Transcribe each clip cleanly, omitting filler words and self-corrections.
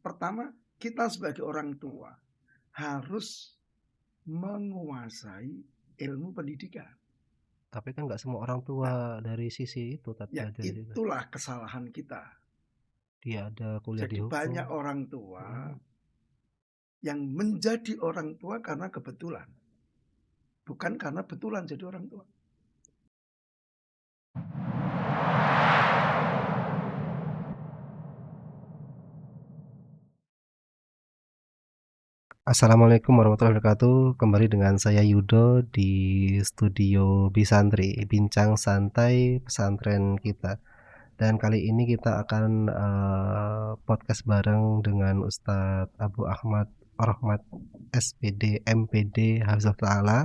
pertama kita sebagai orang tua harus menguasai ilmu pendidikan. Tapi kan nggak semua orang tua Nah, dari sisi itu ya belajar di situ. itulah kesalahan kita. Dia ada kuliah di Jadi hukum. banyak orang tua Mhm. yang menjadi orang tua karena kebetulan, bukan karena betulan jadi orang tua. Assalamualaikum warahmatullahi wabarakatuh. Kembali dengan saya Yudo di studio Bisantri, bincang santai pesantren kita. Dan kali ini kita akan podcast bareng dengan Ustadz Abu Ahmad Rahmat SPD MPD Hafizahullah Ta'ala,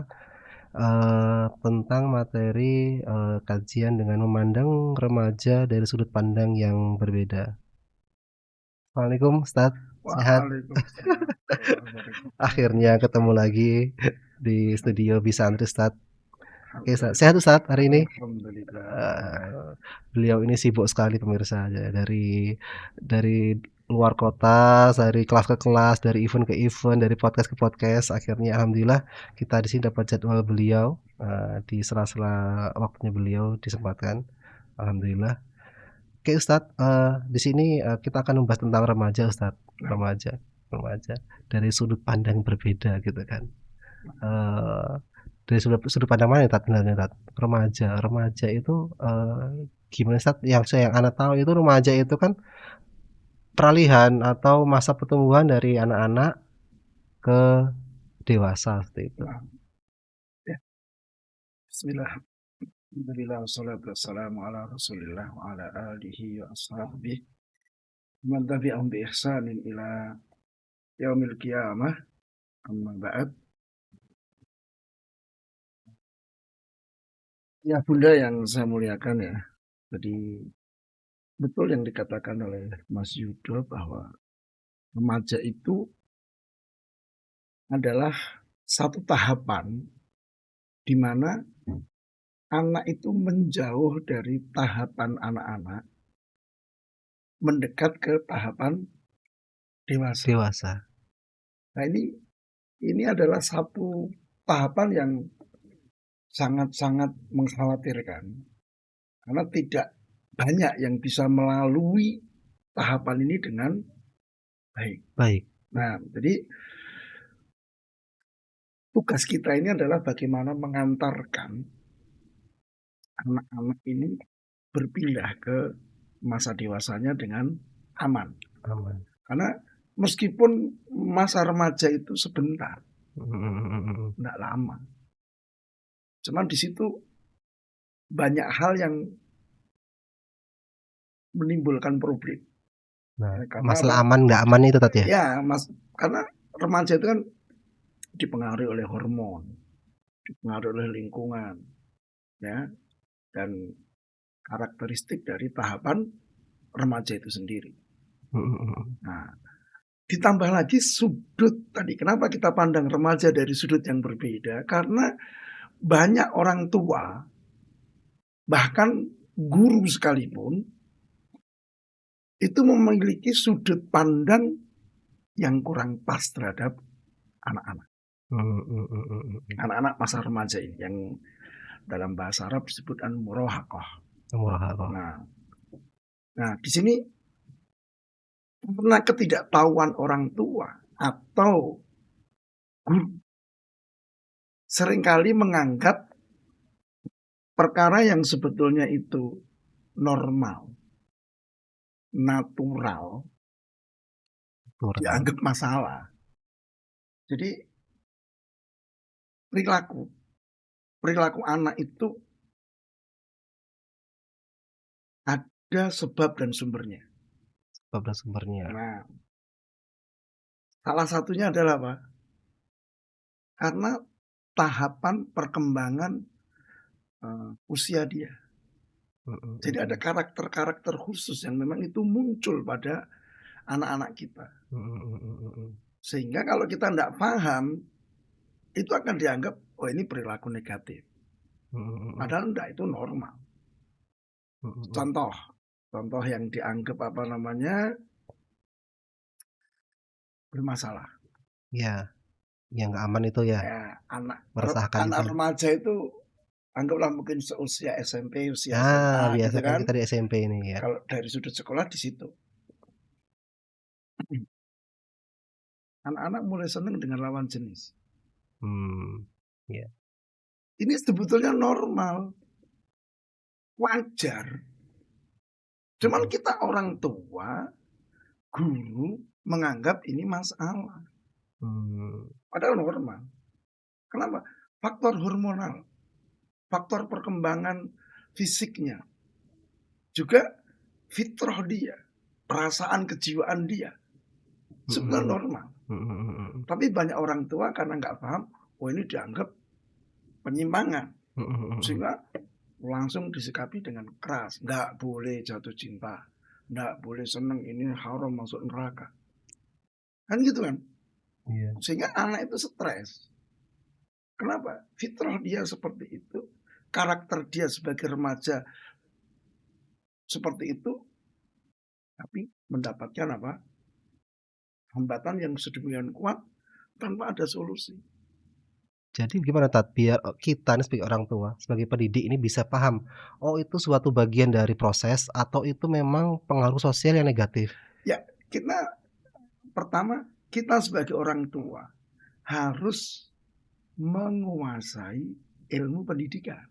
tentang materi kajian dengan memandang remaja dari sudut pandang yang berbeda. Assalamualaikum Ustadz, sehat? Waalaikumsalam warahmatullahi wabarakatuh. Akhirnya ketemu lagi di studio Bisantri Ustadz. Oke Ustadz, sehat Alhamdulillah. Ustadz hari ini? Alhamdulillah. Beliau ini sibuk sekali pemirsa, dari luar kota, dari kelas ke kelas, dari event ke event, dari podcast ke podcast. Akhirnya alhamdulillah kita di sini dapat jadwal beliau, di sela-sela waktunya beliau disempatkan. Alhamdulillah. Oke Ustadz, di sini kita akan membahas tentang remaja Ustadz, Nah, remaja, remaja dari sudut pandang berbeda gitu kan. Eh, dari sudut pandang mana Tat? Sebenarnya Tat? Remaja itu gimana Tat? Yang anak tahu itu remaja itu kan peralihan atau masa pertumbuhan dari anak-anak ke dewasa seperti itu. nah, ya, Bismillah. Alhamdulillah wassalatu wassalamu ala Rasulillah wa ala alihi wa ashabihi man tabi'ahum bi ihsanin ila yaumil qiyamah. Amma ba'd. Ya Bunda yang saya muliakan ya. Jadi betul yang dikatakan oleh Mas Yudo bahwa remaja itu adalah satu tahapan di mana anak itu menjauh dari tahapan anak-anak, mendekat ke tahapan dewasa. Dewasa. Nah ini adalah satu tahapan yang sangat-sangat mengkhawatirkan karena tidak banyak yang bisa melalui tahapan ini dengan baik. Baik. Nah, jadi tugas kita ini adalah bagaimana mengantarkan anak-anak ini berpindah ke masa dewasanya dengan aman. Aman. Karena meskipun masa remaja itu sebentar, tidak lama. Cuman di situ banyak hal yang menimbulkan problem. Nah, Ya, karena masalah apa? aman nggak aman itu tadi ya? Ya, karena remaja itu kan dipengaruhi oleh hormon, dipengaruhi oleh lingkungan, ya, dan karakteristik dari tahapan remaja itu sendiri. Nah, ditambah lagi sudut tadi. Kenapa kita pandang remaja dari sudut yang berbeda? Karena banyak orang tua, bahkan guru sekalipun, itu memiliki sudut pandang yang kurang pas terhadap anak-anak. Anak-anak masa remaja ini yang dalam bahasa Arab disebut murahaqah. Nah, di sini karena ketidaktahuan orang tua atau guru seringkali menganggap perkara yang sebetulnya itu normal, natural, dianggap masalah. Jadi perilaku anak itu ada sebab dan sumbernya. Sebab dan sumbernya. Nah, salah satunya adalah apa? Karena tahapan perkembangan usia dia. Jadi ada karakter-karakter khusus yang memang itu muncul pada anak-anak kita. Sehingga kalau kita tidak paham, itu akan dianggap, oh ini perilaku negatif. Padahal enggak, itu normal. Contoh yang dianggap bermasalah. Iya, yang nggak aman itu ya, Ya, meresahkan anak itu. remaja itu anggaplah mungkin seusia SMP, usia Nah, SMA biasa gitu kan kan. kita di SMP ini ya. Kalau dari sudut sekolah di situ. Anak-anak mulai senang dengan lawan jenis. Iya. Ini sebetulnya normal, wajar. Cuman Mhm. kita orang tua, guru menganggap ini masalah. Mmm, Padahal normal. Kenapa? Faktor hormonal, faktor perkembangan fisiknya, juga fitrah dia, perasaan kejiwaan dia, mhm sebenarnya mhm. normal. Mhm mhm mhm. Tapi banyak orang tua karena nggak paham, oh ini dianggap penyimpangan, Mhm mhm mhm. sehingga langsung disikapi dengan keras. Nggak boleh jatuh cinta, nggak boleh seneng, ini haram masuk neraka. Kan gitu kan? Iya. Sehingga anak itu stres. Kenapa? Fitrah dia seperti itu, karakter dia sebagai remaja seperti itu, tapi mendapatkan apa? Hambatan yang sedemikian kuat tanpa ada solusi. Jadi gimana Tat, biar, kita nih sebagai orang tua, sebagai pendidik ini bisa paham, oh itu suatu bagian dari proses atau itu memang pengaruh sosial yang negatif? Ya, kita sebagai orang tua harus menguasai ilmu pendidikan.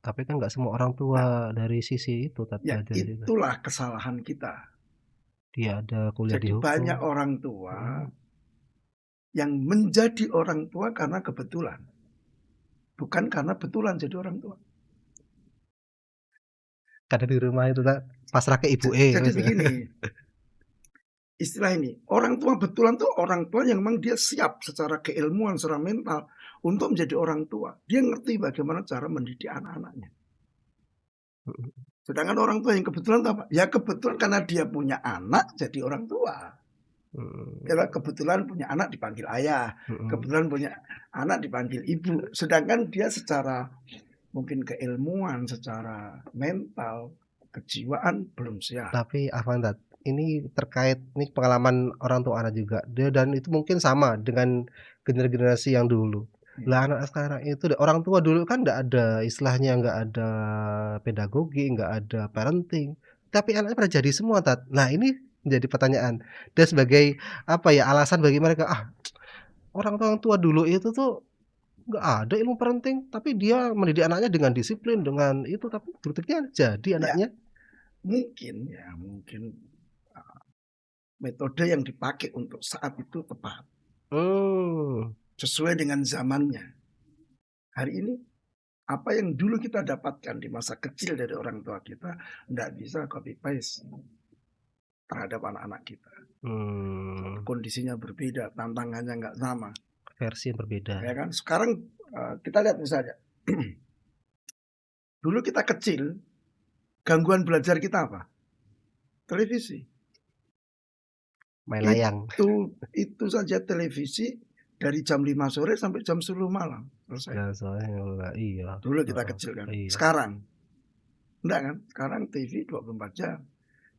Tapi kan nggak semua orang tua Nah, dari sisi itu Tat, ya belajar dari situ. itulah kesalahan kita. Dia ada kuliah di Jadi hukum. banyak orang tua Mhm. yang menjadi orang tua karena kebetulan, bukan karena betulan jadi orang tua. Kadang di rumah itu Tat, pasrah ke ibuke Jadi wes. begini, istilah ini, orang tua betulan tuh orang tua yang memang dia siap secara keilmuan, secara mental untuk menjadi orang tua. Dia ngerti bagaimana cara mendidik anak-anaknya. Mhm. Sedangkan orang tua yang kebetulan itu apa? Ya kebetulan karena dia punya anak jadi orang tua. Ya Mmm, kebetulan punya anak dipanggil ayah, mhm. kebetulan punya anak dipanggil ibu. Sedangkan dia secara mungkin keilmuan, secara mental, kejiwaan belum siap. Tapi afwan Tat, ini terkait ini pengalaman orang tua Ana juga, dan itu mungkin sama dengan generasi yang dulu. Ya, Lah anak sekarang itu orang tua dulu kan nggak ada istilahnya, nggak ada pedagogi, nggak ada parenting, tapi anaknya pada jadi semua Tat. Nah ini menjadi pertanyaan, dan sebagai apa ya, alasan bagi mereka, "Ah orang tua dulu itu tuh nggak ada ilmu parenting, tapi dia mendidik anaknya dengan disiplin, dengan itu, tapi buktinya jadi ya anaknya." mungkin metode yang dipakai untuk saat itu tepat, Mmm. sesuai dengan zamannya. Hari ini apa yang dulu kita dapatkan di masa kecil dari orang tua kita tidak bisa copy paste terhadap anak-anak kita. Mmm, Kondisinya berbeda, tantangannya nggak sama, versi yang berbeda. ya kan? Sekarang kita lihat misalnya, dulu kita kecil, gangguan belajar kita apa? Televisi. Main layang. Itu saja televisi dari jam 5 sore sampai jam 10 malam. Selesai. Ya soalnya iya, Dulu kita heeh, kecil kan. iya, Sekarang, enggak kan? Sekarang TV 24 jam,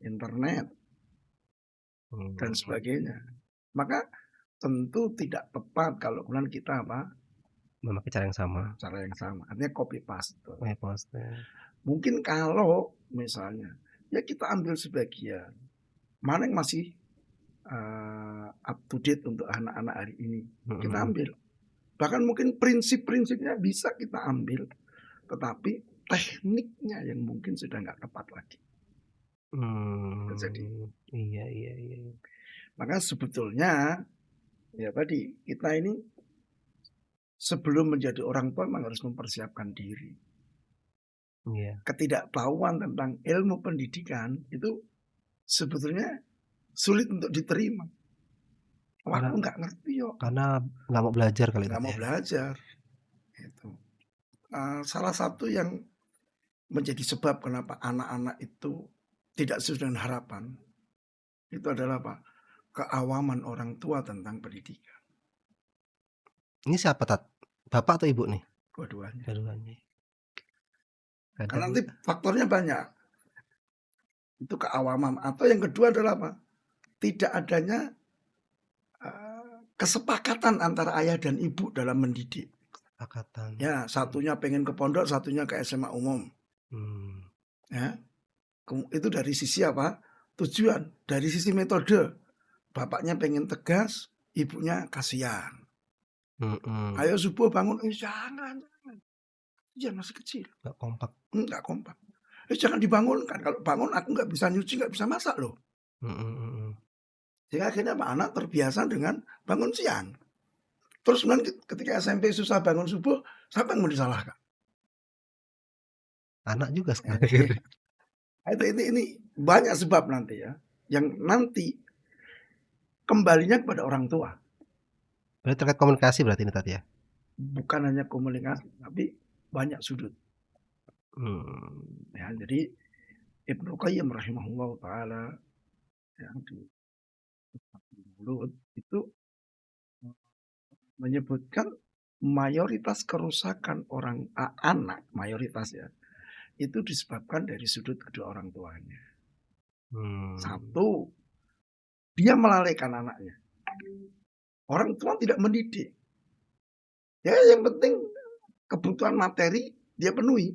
internet, dan mhm, sebagainya. Maka tentu tidak tepat kalau kemudian kita apa? memakai cara yang sama. Cara yang sama. Artinya copy paste. Nge-posting. Mungkin kalau misalnya, ya kita ambil sebagian. Mana yang masih up to date untuk anak-anak hari ini. Mhm Kita mhm. ambil. Bahkan mungkin prinsip-prinsipnya bisa kita ambil, tetapi tekniknya yang mungkin sudah nggak tepat lagi. Jadi, Iya iya iya iya. maka sebetulnya ya tadi kita ini sebelum menjadi orang tua memang harus mempersiapkan diri. Iya, Ketidaktahuan tentang ilmu pendidikan itu sebetulnya sulit untuk diterima. Wah, karena aku nggak ngerti yo, karena nggak mau belajar kali nggak Tat mau ya? belajar. Itu salah satu yang menjadi sebab kenapa anak-anak itu tidak sesuai dengan harapan itu adalah apa? Keawaman orang tua tentang pendidikan. Ini siapa Tat? Bapak atau ibu nih? Dua-duanya. Dua-duanya. Karena Kadang nanti faktornya banyak. Itu keawaman. Atau yang kedua adalah apa? Tidak adanya kesepakatan antara ayah dan ibu dalam mendidik. Kesepakatan. Ya, satunya pengen ke pondok, satunya ke SMA umum. Ya, itu dari sisi apa? Tujuan. Dari sisi metode, bapaknya pengen tegas, ibunya kasihan. Ayo subuh bangun, jangan. Iya masih kecil. Nggak kompak. Nggak kompak. Jangan dibangunkan. Kalau bangun aku nggak bisa nyuci, nggak bisa masak loh. Sehingga akhirnya Pak anak terbiasa dengan bangun siang. Terus kemudian ketika SMP susah bangun subuh, siapa yang mau disalahkan? Anak juga sebenarnya. Ini banyak sebab nanti ya. Yang nanti kembalinya kepada orang tua. Berarti terkait komunikasi berarti ini tadi ya? Bukan hanya komunikasi, tapi banyak sudut. Ya, jadi Ibnu Qayyim rahimahullah ta'ala yang di mulut itu menyebutkan mayoritas kerusakan anak, mayoritas ya, itu disebabkan dari sudut kedua orang tuanya. Satu, dia melalaikan anaknya. Orang tua tidak mendidik. Ya yang penting kebutuhan materi dia penuhi.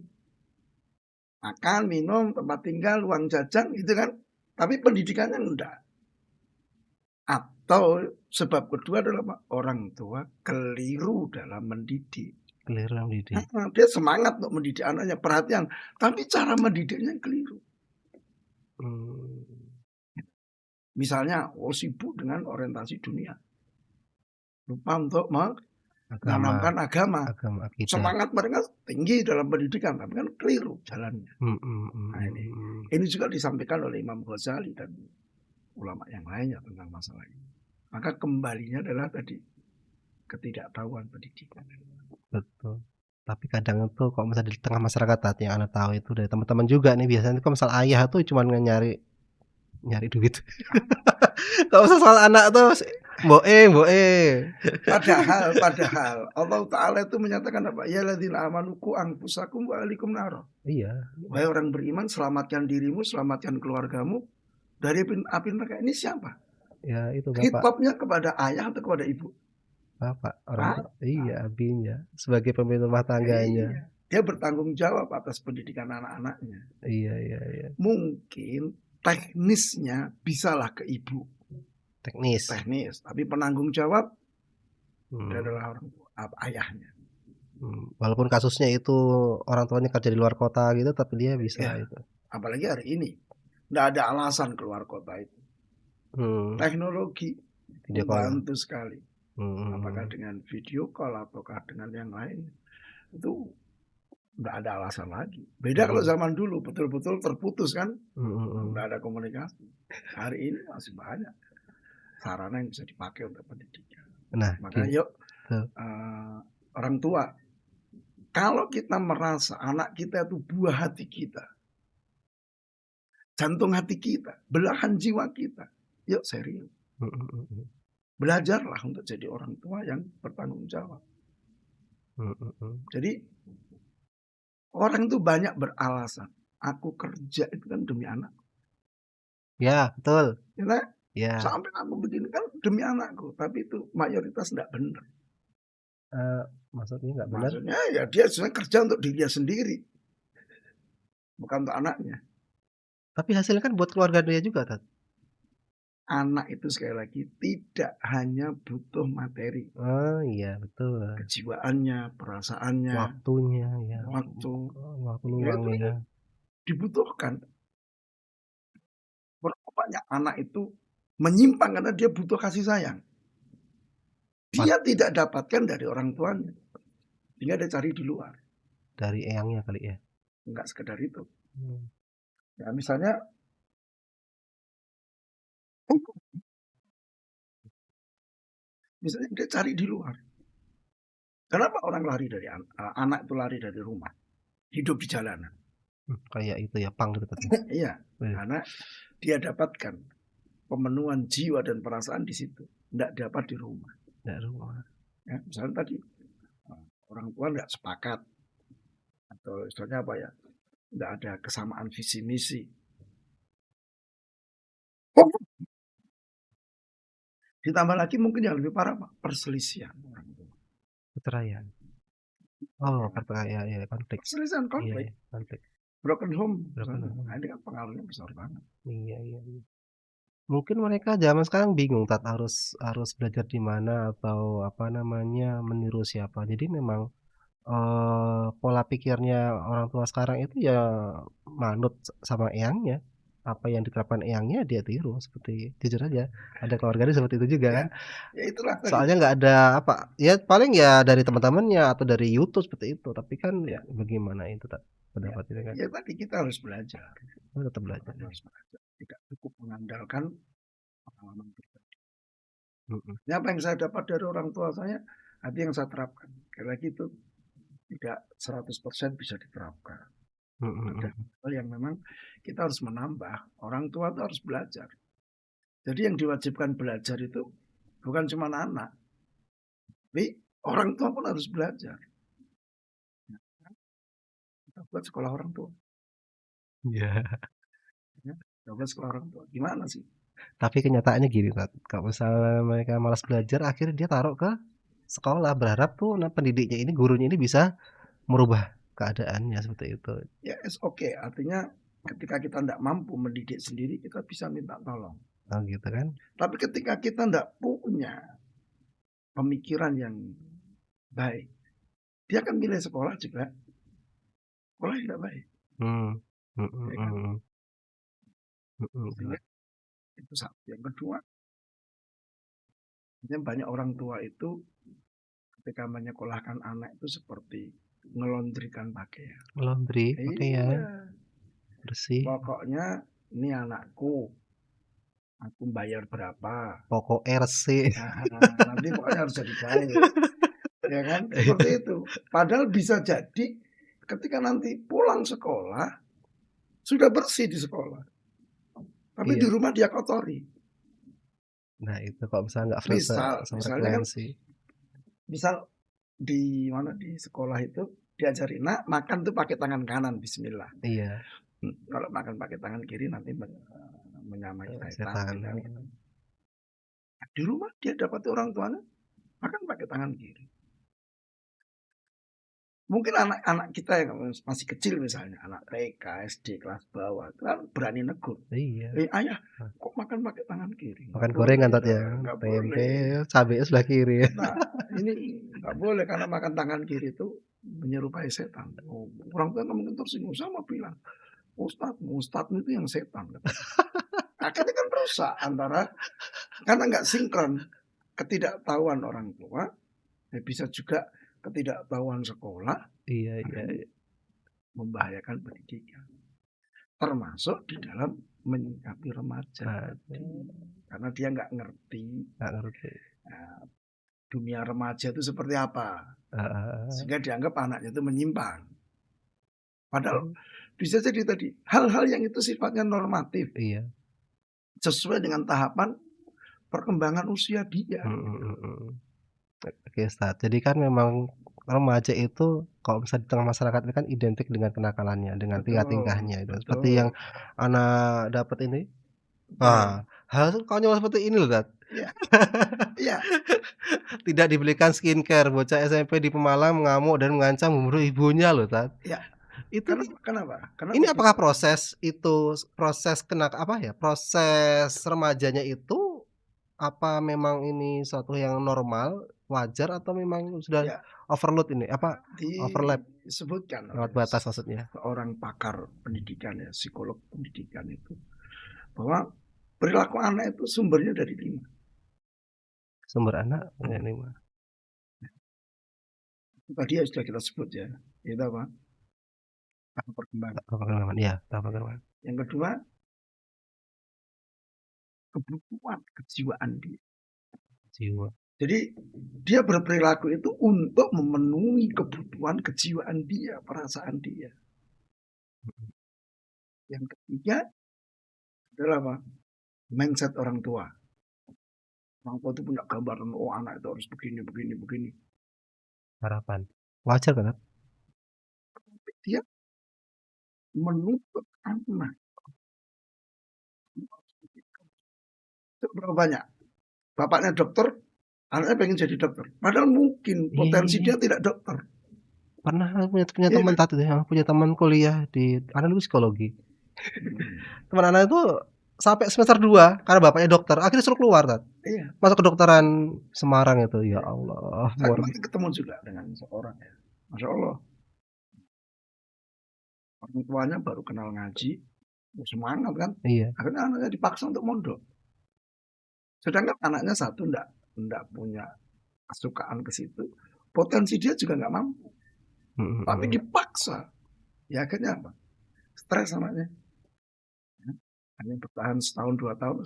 Makan, minum, tempat tinggal, uang jajan gitu kan. Tapi pendidikannya enggak. Atau sebab kedua adalah orang tua keliru dalam mendidik. Keliru dalam mendidik. Dia semangat untuk mendidik anaknya, perhatian. Tapi cara mendidiknya keliru. Misalnya, sibuk dengan orientasi dunia. Lupa untuk menanamkan agama. Semangat mereka tinggi dalam pendidikan, tapi kan keliru jalannya. Nah, ini juga disampaikan oleh Imam Ghazali dan ulama yang lainnya tentang masalah ini. Maka kembalinya adalah tadi ketidaktahuan pendidikan. Betul. Tapi kadang itu kok misalnya di tengah masyarakat tadi yang Anda tahu itu dari teman-teman juga nih biasanya kok misal ayah tuh cuma nyari duit. Kalau usah soal anak tuh mboe. Padahal Allah Ta'ala itu menyatakan apa? Ya ladzina amanu qu anfusakum wa ahlikum nar. Iya. Wahai orang beriman, selamatkan dirimu, selamatkan keluargamu dari api neraka. Ini siapa? Ya itu Bapak. Hitopnya kepada ayah atau kepada ibu? Bapak, orang tua. Iya, abinya sebagai pemimpin rumah tangganya. Iya. Dia bertanggung jawab atas pendidikan anak-anaknya. Iya. Mungkin teknisnya bisalah ke ibu. Teknis, tapi penanggung jawab adalah orang tua, ayahnya. Walaupun kasusnya itu orang tuanya kerja di luar kota gitu, tapi dia bisa ya, itu. Apalagi hari ini, nggak ada alasan keluar kota itu. Teknologi membantu sekali. Apakah dengan video call ataukah dengan yang lain, itu nggak ada alasan lagi. Beda kalau zaman dulu betul-betul terputus kan, nggak ada komunikasi. Hari ini masih banyak sarana yang bisa dipakai untuk pendidikan. Nah, maka yuk orang tua, kalau kita merasa anak kita itu buah hati kita, jantung hati kita, belahan jiwa kita, yuk serius. Belajarlah untuk jadi orang tua yang bertanggung jawab. Jadi orang itu banyak beralasan. Aku kerja itu kan demi anak. Ya, betul. Ya. Sampai aku begini kan demi anakku. Tapi itu mayoritas tidak benar. Maksudnya nggak benar? Maksudnya ya dia sebenarnya kerja untuk dirinya sendiri. Bukan untuk anaknya. Tapi hasilnya kan buat keluarga dia juga, Tat. Anak itu sekali lagi tidak hanya butuh materi. Oh iya, betul. Kejiwaannya, perasaannya, waktunya ya. Waktu luangnya dibutuhkan. Berapa banyak anak itu menyimpang karena dia butuh kasih sayang. Dia tidak dapatkan dari orang tuanya. Sehingga dia cari di luar. Dari eyangnya kali ya? Enggak sekedar itu. Ya misalnya dia cari di luar. Kenapa orang lari dari anak itu lari dari rumah? Hidup di jalanan. Kayak itu ya, pang gitu. Iya, karena dia dapatkan pemenuhan jiwa dan perasaan di situ. Tidak dapat di rumah. Ya, misalnya tadi orang tua nggak sepakat atau istilahnya apa ya, nggak ada kesamaan visi misi. Ditambah lagi mungkin yang lebih parah, Pak, perselisihan orang tua. Perceraian. Ya Oh, kan? ya ya, konflik. Perselisihan, Iya konflik, iya, konflik. broken home Broken misalnya. Nah, home. ini kan pengaruhnya besar banget. Iya iya iya. Mungkin mereka zaman sekarang bingung Tat, harus harus belajar di mana atau apa namanya, meniru siapa. Jadi memang, pola pikirnya orang tua sekarang itu ya manut sama eyangnya. Apa yang diterapkan eyangnya dia tiru, seperti jujur aja, ada keluarganya seperti itu juga Ya, kan. ya itulah tadi. Soalnya nggak ada apa, ya paling ya dari teman-temannya atau dari YouTube seperti itu, tapi kan Ya, bagaimana itu Tat, ya, pendapatnya kan? ya tadi kita harus belajar. Oh, tetap belajar Orang tua ya. harus belajar. Tidak cukup mengandalkan pengalaman pribadi. Mhm Ya, apa yang saya dapat dari orang tua saya, nanti yang saya terapkan. Sekali lagi itu tidak 100% bisa diterapkan. mhm Ada mhm. hal yang memang kita harus menambah. Orang tua itu harus belajar. Jadi yang diwajibkan belajar itu bukan cuma anak, tapi orang tua pun harus belajar. Nah, kita buat sekolah orang tua. Iya. Ya. Kita buat sekolah orang tua. Gimana sih? Tapi kenyataannya gini, Kak, kalau misalnya mereka malas belajar, akhirnya dia taruh ke sekolah, berharap tuh pendidiknya ini, gurunya ini bisa merubah keadaannya, seperti itu. Ya, it's okay. Artinya ketika kita tidak mampu mendidik sendiri, kita bisa minta tolong. Oh, gitu kan? Tapi ketika kita tidak punya pemikiran yang baik, dia akan pilih sekolah juga sekolah yang tidak baik, Mmm, mhm ya kan? mhm, mhm, Sehingga bener. itu satu. Yang kedua, banyak orang tua itu ketika menyekolahkan anak itu seperti ngelondrikan pakaian. Laundry, pakaian, Iya, bersih, pokoknya ini anakku, aku bayar berapa. pokok RC. Nah, nanti pokoknya harus jadi baik, ya kan? Seperti itu. Padahal bisa jadi ketika nanti pulang sekolah sudah bersih di sekolah, tapi di Iya. rumah dia kotori. Nah, itu kalau misalnya nggak Misalnya kan, sefrekuensi. misal di mana di sekolah itu diajari nak makan tuh pakai tangan kanan, Bismillah. Iya, Kalau makan pakai tangan kiri nanti menyamai setan, setan, gitu. heeh. Di rumah dia dapati orang tuanya makan pakai tangan kiri. Mungkin anak-anak kita yang masih kecil misalnya, anak TK, SD, kelas bawah, itu kan berani negur. Iya. Ayah, kok makan pakai tangan kiri? Nggak Makan gorengan boleh, Tat ya, nggak tempe, boleh. cabenya sebelah kiri. Nah, ini nggak boleh karena makan tangan kiri itu menyerupai setan. Oh, orang tua kan mungkin tersinggung sama bilang, Ustadz itu yang setan. Akhirnya kan rusak antara, karena nggak sinkron ketidaktahuan orang tua, ya bisa juga ketidaktahuan sekolah, Iya iya akhirnya iya. membahayakan pendidikan. Termasuk di dalam menyikapi remaja tadi. Aduh, Karena dia nggak ngerti nggak ngerti. dunia remaja itu seperti apa. Heeh. Sehingga dianggap anaknya itu menyimpang. Padahal Mmm, bisa jadi tadi hal-hal yang itu sifatnya normatif. iya. Sesuai dengan tahapan perkembangan usia dia. Mhm Gitu. mhm mhm. Oke, Ustaz. Jadi kan memang remaja itu kalau misalnya di tengah masyarakat ini kan identik dengan kenakalannya, dengan Betul, tingkah-tingkahnya itu. Seperti yang betul, Ana dapat ini, betul. hal konyol seperti ini loh, Tat. Iya, iya, Tidak dibelikan skincare, bocah SMP di Pemalang mengamuk dan mengancam membunuh ibunya loh, Tat. iya. Itu Kenapa? Kenapa? Kenapa ini apakah bisa? proses itu, proses apa ya, proses remajanya itu, apa memang ini suatu yang normal, wajar, atau memang sudah Ya, overload ini, apa, overlap, disebutkan lewat oleh batas maksudnya? seorang pakar pendidikan ya, psikolog pendidikan itu, bahwa perilaku anak itu sumbernya dari 5. Sumber anak, ini mah, Tadi ya sudah kita sebut ya, itu apa? Tahap perkembangan. apa perkembangan, iya, tahap perkembangan Yang kedua, kebutuhan kejiwaan dia. jiwa. Jadi dia berperilaku itu untuk memenuhi kebutuhan kejiwaan dia, perasaan dia. Yang ketiga adalah apa? Mindset orang tua. Orang tua itu punya gambaran, oh anak itu harus begini, begini, begini. Harapan. Wajar kan, Kak? Tapi dia menuntut anak. Itu berapa banyak? Bapaknya dokter, anaknya pengen jadi dokter. Padahal mungkin Iya iya potensi iya. dia tidak dokter. Pernah aku punya Iya teman kan? tadi ya, punya teman kuliah di anak dulu psikologi. Hmm, Teman anak itu sampai semester 2 karena bapaknya dokter, akhirnya suruh keluar, Tat. iya, Masuk kedokteran Semarang itu, ya iya. Allah, Saya luar kemarin ketemu juga dengan seorang ya. Masya Allah, orang tuanya baru kenal ngaji, semangat kan. iya, Akhirnya anaknya dipaksa untuk mondok. Sedangkan anaknya satu enggak punya kesukaan ke situ. Potensi dia juga nggak mampu. mhm Tapi mhm, dipaksa. Ya akhirnya apa? Stres anaknya. Ya. Hanya bertahan setahun 2 tahun,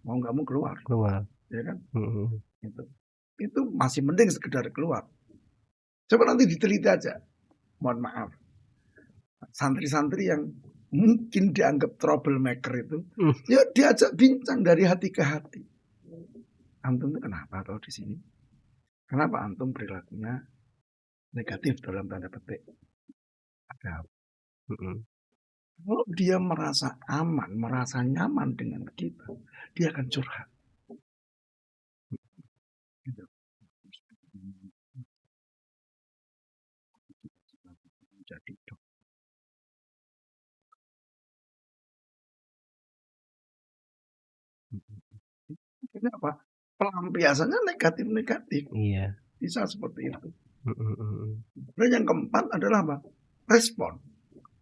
mau nggak mau keluar. keluar, Ya kan? mhm, Itu masih mending sekedar keluar. Coba nanti diteliti aja. Mohon maaf. Santri-santri yang mungkin dianggap troublemaker itu, mmm, ya diajak bincang dari hati ke hati. Antum itu kenapa kalau di sini? Kenapa antum perilakunya negatif dalam tanda petik? Ada apa? mhm. Kalau dia merasa aman, merasa nyaman dengan kita, dia akan curhat. Gitu. Jadi akhirnya apa? Pelampiasannya negatif-negatif. Iya, Bisa seperti itu. mhm mhm. Dan yang keempat adalah apa? Respon.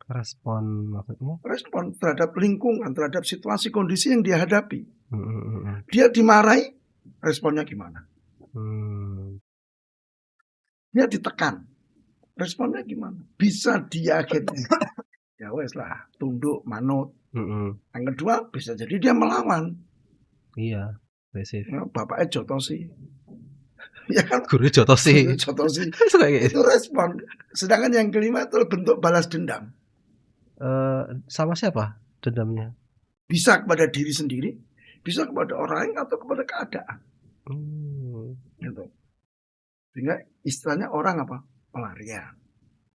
Respon maksudnya? Respon terhadap lingkungan, terhadap situasi kondisi yang dia hadapi. Mhm mhm, Dia dimarahi, responnya gimana? mmm, Dia ditekan, responnya gimana? Bisa dia akhirnya, ya wes lah, tunduk, manut. mhm, Yang kedua, bisa jadi dia melawan. iya, agresif. Ya, bapaknya jotosi. Ya kan? Gurunya jotosi, Jotosi. suka kayak gitu. Itu respon. Sedangkan yang kelima itu bentuk balas dendam. Sama siapa dendamnya? Bisa kepada diri sendiri, bisa kepada orang lain atau kepada keadaan. Mmm, Gitu. Sehingga istilahnya orang apa? Pelarian.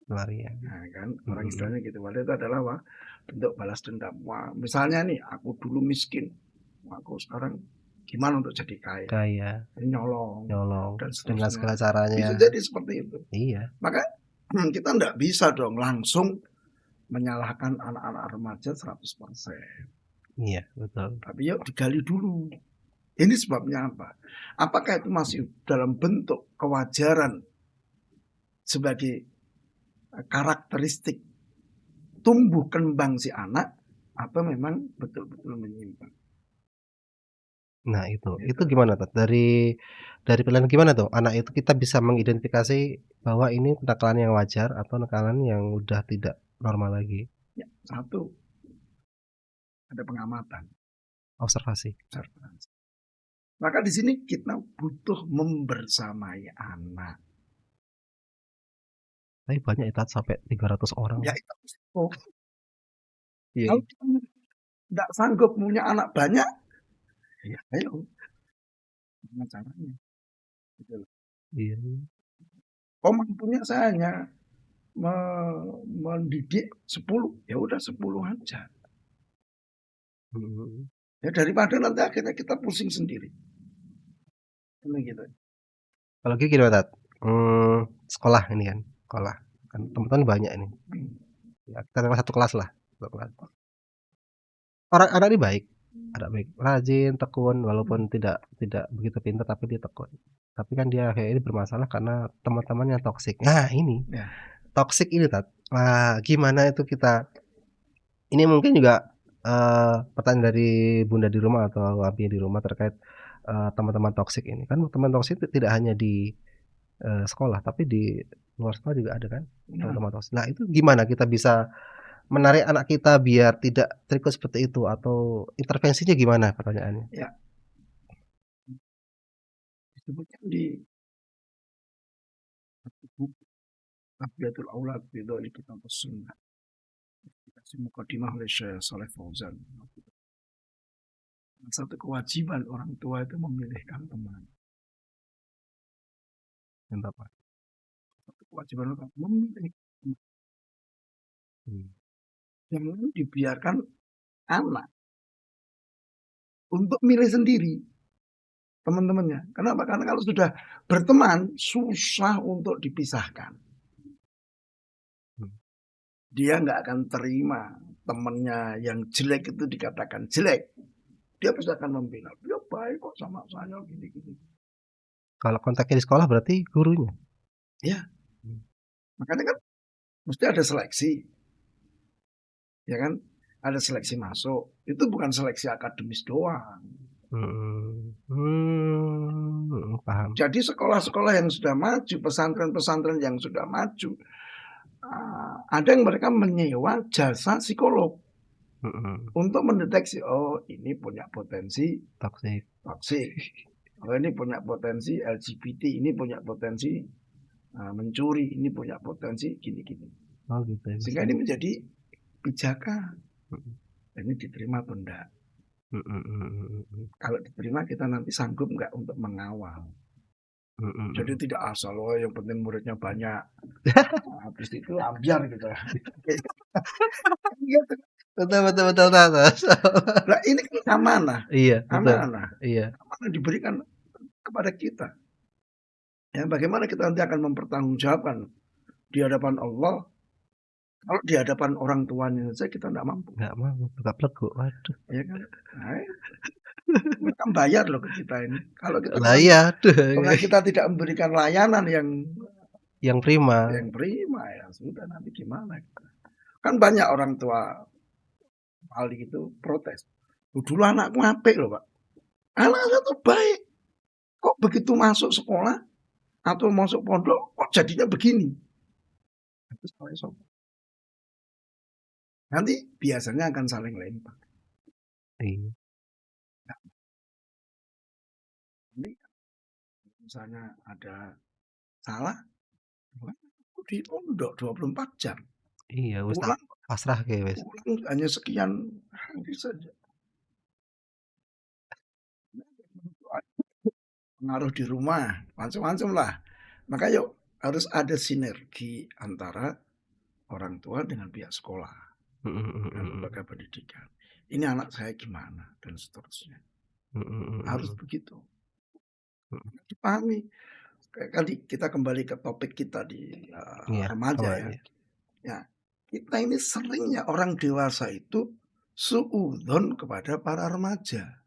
pelarian, Nah, kan orang mhm, istilahnya gitu. Padahal itu adalah wah, bentuk balas dendam. Wah, misalnya nih, aku dulu miskin, aku sekarang gimana untuk jadi kaya? kaya, Nyolong nyolong, dan dengan seterusnya. segala caranya. Bisa jadi seperti itu. Iya Maka kita enggak bisa dong langsung menyalahkan anak-anak remaja 100%. iya, betul. Tapi yuk digali dulu. Ini sebabnya apa? Apakah itu masih dalam bentuk kewajaran sebagai karakteristik tumbuh kembang si anak atau memang betul-betul menyimpang? Nah itu Gitu. gimana tuh? Dari penilaian gimana tuh, anak itu kita bisa mengidentifikasi bahwa ini kenakalan yang wajar atau kenakalan yang udah tidak normal lagi? Ya, satu ada pengamatan, Observasi. observasi. Maka di sini kita butuh membersamai anak. Tapi banyak ya Tat, sampai 300 orang. Ya itu oh, Iya kalau iya. kita tidak sanggup punya anak banyak, ya ayo gimana caranya? Gitu loh. Iya iya. Oh mampunya saya hanya mendidik 10, ya udah 10 aja. Mhm. Ya daripada nanti akhirnya kita pusing sendiri. Ini gitu. Kalau Kiki gimana Tat? Sekolah ini kan, sekolah. Kan teman-teman banyak ini, ya katakanlah satu kelas lah, satu kelas. Orang anak ini baik, anak baik, rajin, tekun, walaupun tidak begitu pintar tapi dia tekun. Tapi kan dia kayak ini bermasalah karena teman-temannya toksik. Nah ini, Ya, toksik ini Tat, gimana itu kita ini mungkin juga, pertanyaan dari Bunda di rumah atau Abi di rumah terkait, teman-teman toksik ini. Kan teman toksik itu tidak hanya di, sekolah, tapi di luar sekolah juga ada kan, nah, teman-teman toksik. Nah itu gimana kita bisa menarik anak kita biar tidak terikut seperti itu atau intervensinya gimana pertanyaannya? ya disebutkan di buku Tarbiyatul Aulad Bidha'il Kitab was Sunnah. Dikasih mukadimah oleh Syekh Saleh Fauzan. Satu kewajiban orang tua itu memilihkan teman. Dan Bapak? Satu kewajiban orang tua memilih teman. Mmm, Jangan dibiarkan anak untuk milih sendiri. teman-temannya. Kenapa? Karena kalau sudah berteman, susah untuk dipisahkan. Dia nggak akan terima temannya yang jelek itu dikatakan jelek. Dia pasti akan membela. Dia baik kok sama saya gini-gini. Kalau kontaknya di sekolah berarti gurunya? Ya, makanya kan mesti ada seleksi. Ya kan? Ada seleksi masuk. Itu bukan seleksi akademis doang. Paham. Jadi sekolah-sekolah yang sudah maju, pesantren-pesantren yang sudah maju, ada yang mereka menyewa jasa psikolog untuk mendeteksi, oh ini punya potensi Toxic. toksik, oh ini punya potensi LGBT, ini punya potensi mencuri, ini punya potensi gini-gini. Oh gitu ya. Sehingga ini menjadi pijakan. Ini diterima atau enggak? Kalau diterima kita nanti sanggup enggak untuk mengawal. Jadi tidak asal, oh yang penting muridnya banyak. Habis itu ambiar gitu. Gitu. Betul. Nah ini kan amanah. Iya, betul. Amanah. Iya. Amanah diberikan kepada kita. Ya, bagaimana kita nanti akan mempertanggungjawabkan di hadapan Allah. Kalau di hadapan orang tuanya saja kita tidak mampu. Nggak mau, nggak pleguk. Waduh. Ya kan? Nah, mereka bayar loh ke kita ini. Kalau kita Lah iya, kita tidak memberikan layanan yang prima. Yang prima ya sudah nanti gimana? Kan banyak orang tua kali itu protes. Dulu anakku apik loh Pak. Anaknya tuh baik. Kok begitu masuk sekolah atau masuk pondok kok jadinya begini? Nanti biasanya akan saling lempar. Iya. Misalnya ada salah, di pondok 24 jam. Iya, Pulang pasrah kayak wes. Pulang hanya sekian hari saja. Pengaruh di rumah, macam-macam lah. Maka yuk harus ada sinergi antara orang tua dengan pihak sekolah, dengan lembaga pendidikan. Ini anak saya gimana dan seterusnya. Harus begitu. Dipahami. Kali kita kembali ke topik kita di remaja ya. Ya, kita ini seringnya orang dewasa itu suudzon kepada para remaja.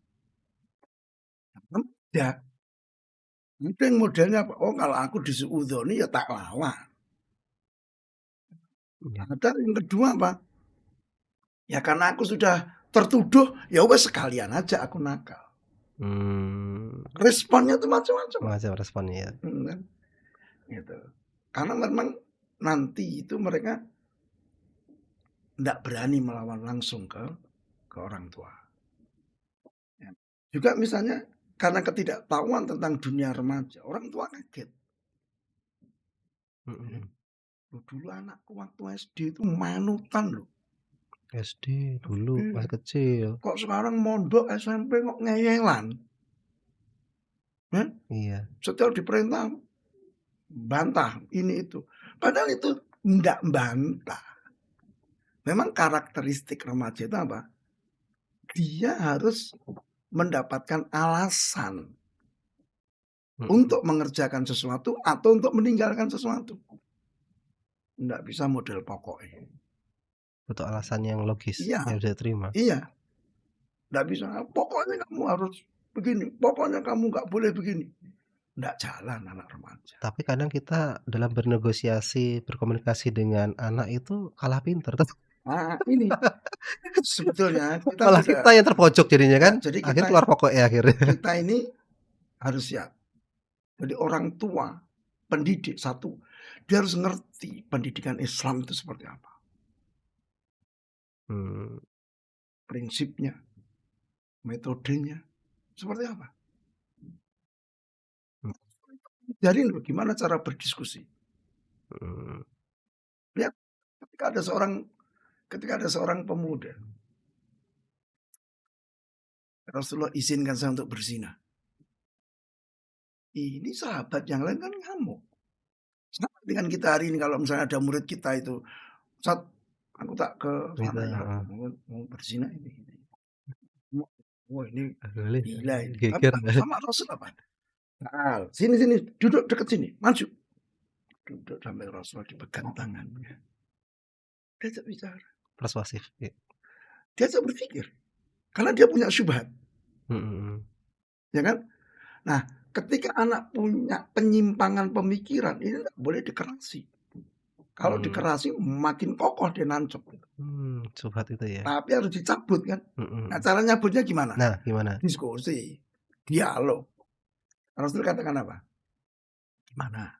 Ya, mungkin modelnya apa? Oh kalau aku disuudzoni ya tak lawan. Ada yang kedua apa? Ya karena aku sudah tertuduh, ya wes sekalian aja aku nakal. Responnya tuh macam-macam. Macam responnya ya. Kan? Gitu. Karena memang nanti itu mereka tidak berani melawan langsung ke orang tua. Ya. Juga misalnya karena ketidaktahuan tentang dunia remaja, orang tua kaget. Dulu anakku waktu SD itu manutan loh. SD dulu masih kecil. Kok sekarang mondok SMP kok ngeyelan? Iya. Setelah diperintah bantah ini itu. Padahal itu tidak bantah. Memang karakteristik remaja itu apa? Dia harus mendapatkan alasan untuk mengerjakan sesuatu atau untuk meninggalkan sesuatu. Tidak bisa model pokoknya. Butuh alasan yang logis, iya, yang bisa terima. Iya. Tidak bisa, pokoknya kamu harus begini, pokoknya kamu nggak boleh begini. Tidak jalan anak remaja. Tapi kadang kita dalam bernegosiasi, berkomunikasi dengan anak itu kalah pinter. Nah ini sebetulnya kita malah kita yang terpojok jadinya kan. Jadi akhirnya keluar pokoknya akhirnya. Kita ini harus siap. Jadi orang tua, pendidik satu, dia harus ngerti pendidikan Islam itu seperti apa. Prinsipnya, metodenya, seperti apa. Jadi bagaimana cara berdiskusi. Lihat, ketika ada seorang pemuda, Rasulullah izinkan saya untuk berzina. Ini sahabat yang lain kan ngamuk. Sama dengan kita hari ini kalau misalnya ada murid kita itu, saat aku tak ke sana ya, mau berzina ini. wah ini Boleh, gila ini. Tapi geger. sama Rasul apa? Ta'al, sini duduk deket sini, maju. Duduk sampai Rasul dipegang tangannya. Diajak bicara, Persuasif, ya. diajak berpikir. Karena dia punya syubhat, Mhm. ya kan? Nah, ketika anak punya penyimpangan pemikiran, ini nggak boleh dikerasi. Kalau dikerasi makin kokoh dia nancep. Subhat itu ya. Tapi harus dicabut kan. Mhm. Nah, cara nyabutnya gimana? Nah, gimana? Diskusi, dialog. Rasul katakan apa? Gimana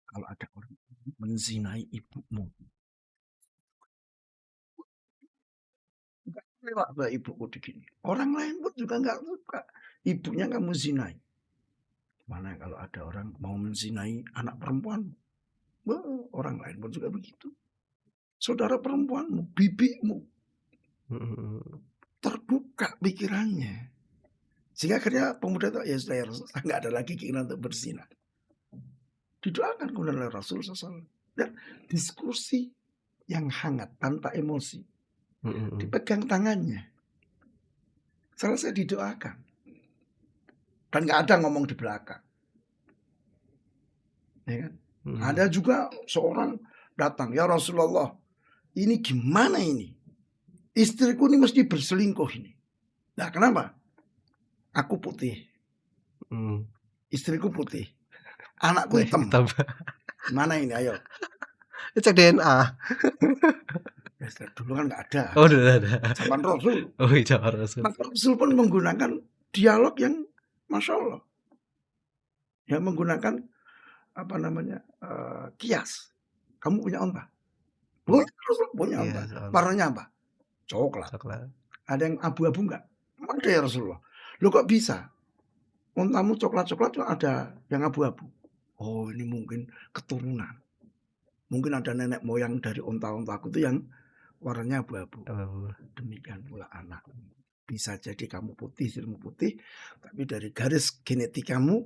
kalau ada orang menzinai ibumu? Enggak lewat lah ibuku begini. Orang lain pun juga nggak suka. Ibunya kamu zinai. Gimana kalau ada orang mau menzinai anak perempuan? Wah, orang lain pun juga begitu. Saudara perempuanmu, bibimu, terbuka pikirannya. Sehingga akhirnya pemuda itu, ya sudah ya Rasul, nggak ada lagi keinginan untuk berzina. Didoakan kemudian oleh Rasul SAW. Dan diskusi yang hangat, tanpa emosi. Dipegang tangannya. Selesai didoakan. Dan nggak ada ngomong di belakang. Ya kan? Ada juga seorang datang, ya Rasulullah, ini gimana ini? Istriku ini mesti berselingkuh ini. Nah, kenapa? Aku putih. Istriku putih. Anakku hitam. Mana ini? Ayo. Cek DNA. Ya, dulu kan nggak ada. Oh, udah ada. Zaman Rasul. Oh, iya, zaman Rasul. Maka Rasul pun menggunakan dialog yang Masya Allah. Yang menggunakan apa namanya kias. Kamu punya onta? Punya onta. Warnanya apa? Coklat. Ada yang abu-abu nggak? Ada ya Rasulullah. Lo kok bisa? Ontamu coklat-coklat ada yang abu-abu. Oh, ini mungkin keturunan. Mungkin ada nenek moyang dari onta-ontaku itu yang warnanya abu-abu. Demikian pula anak. Bisa jadi kamu putih, dirimu putih, tapi dari garis genetikamu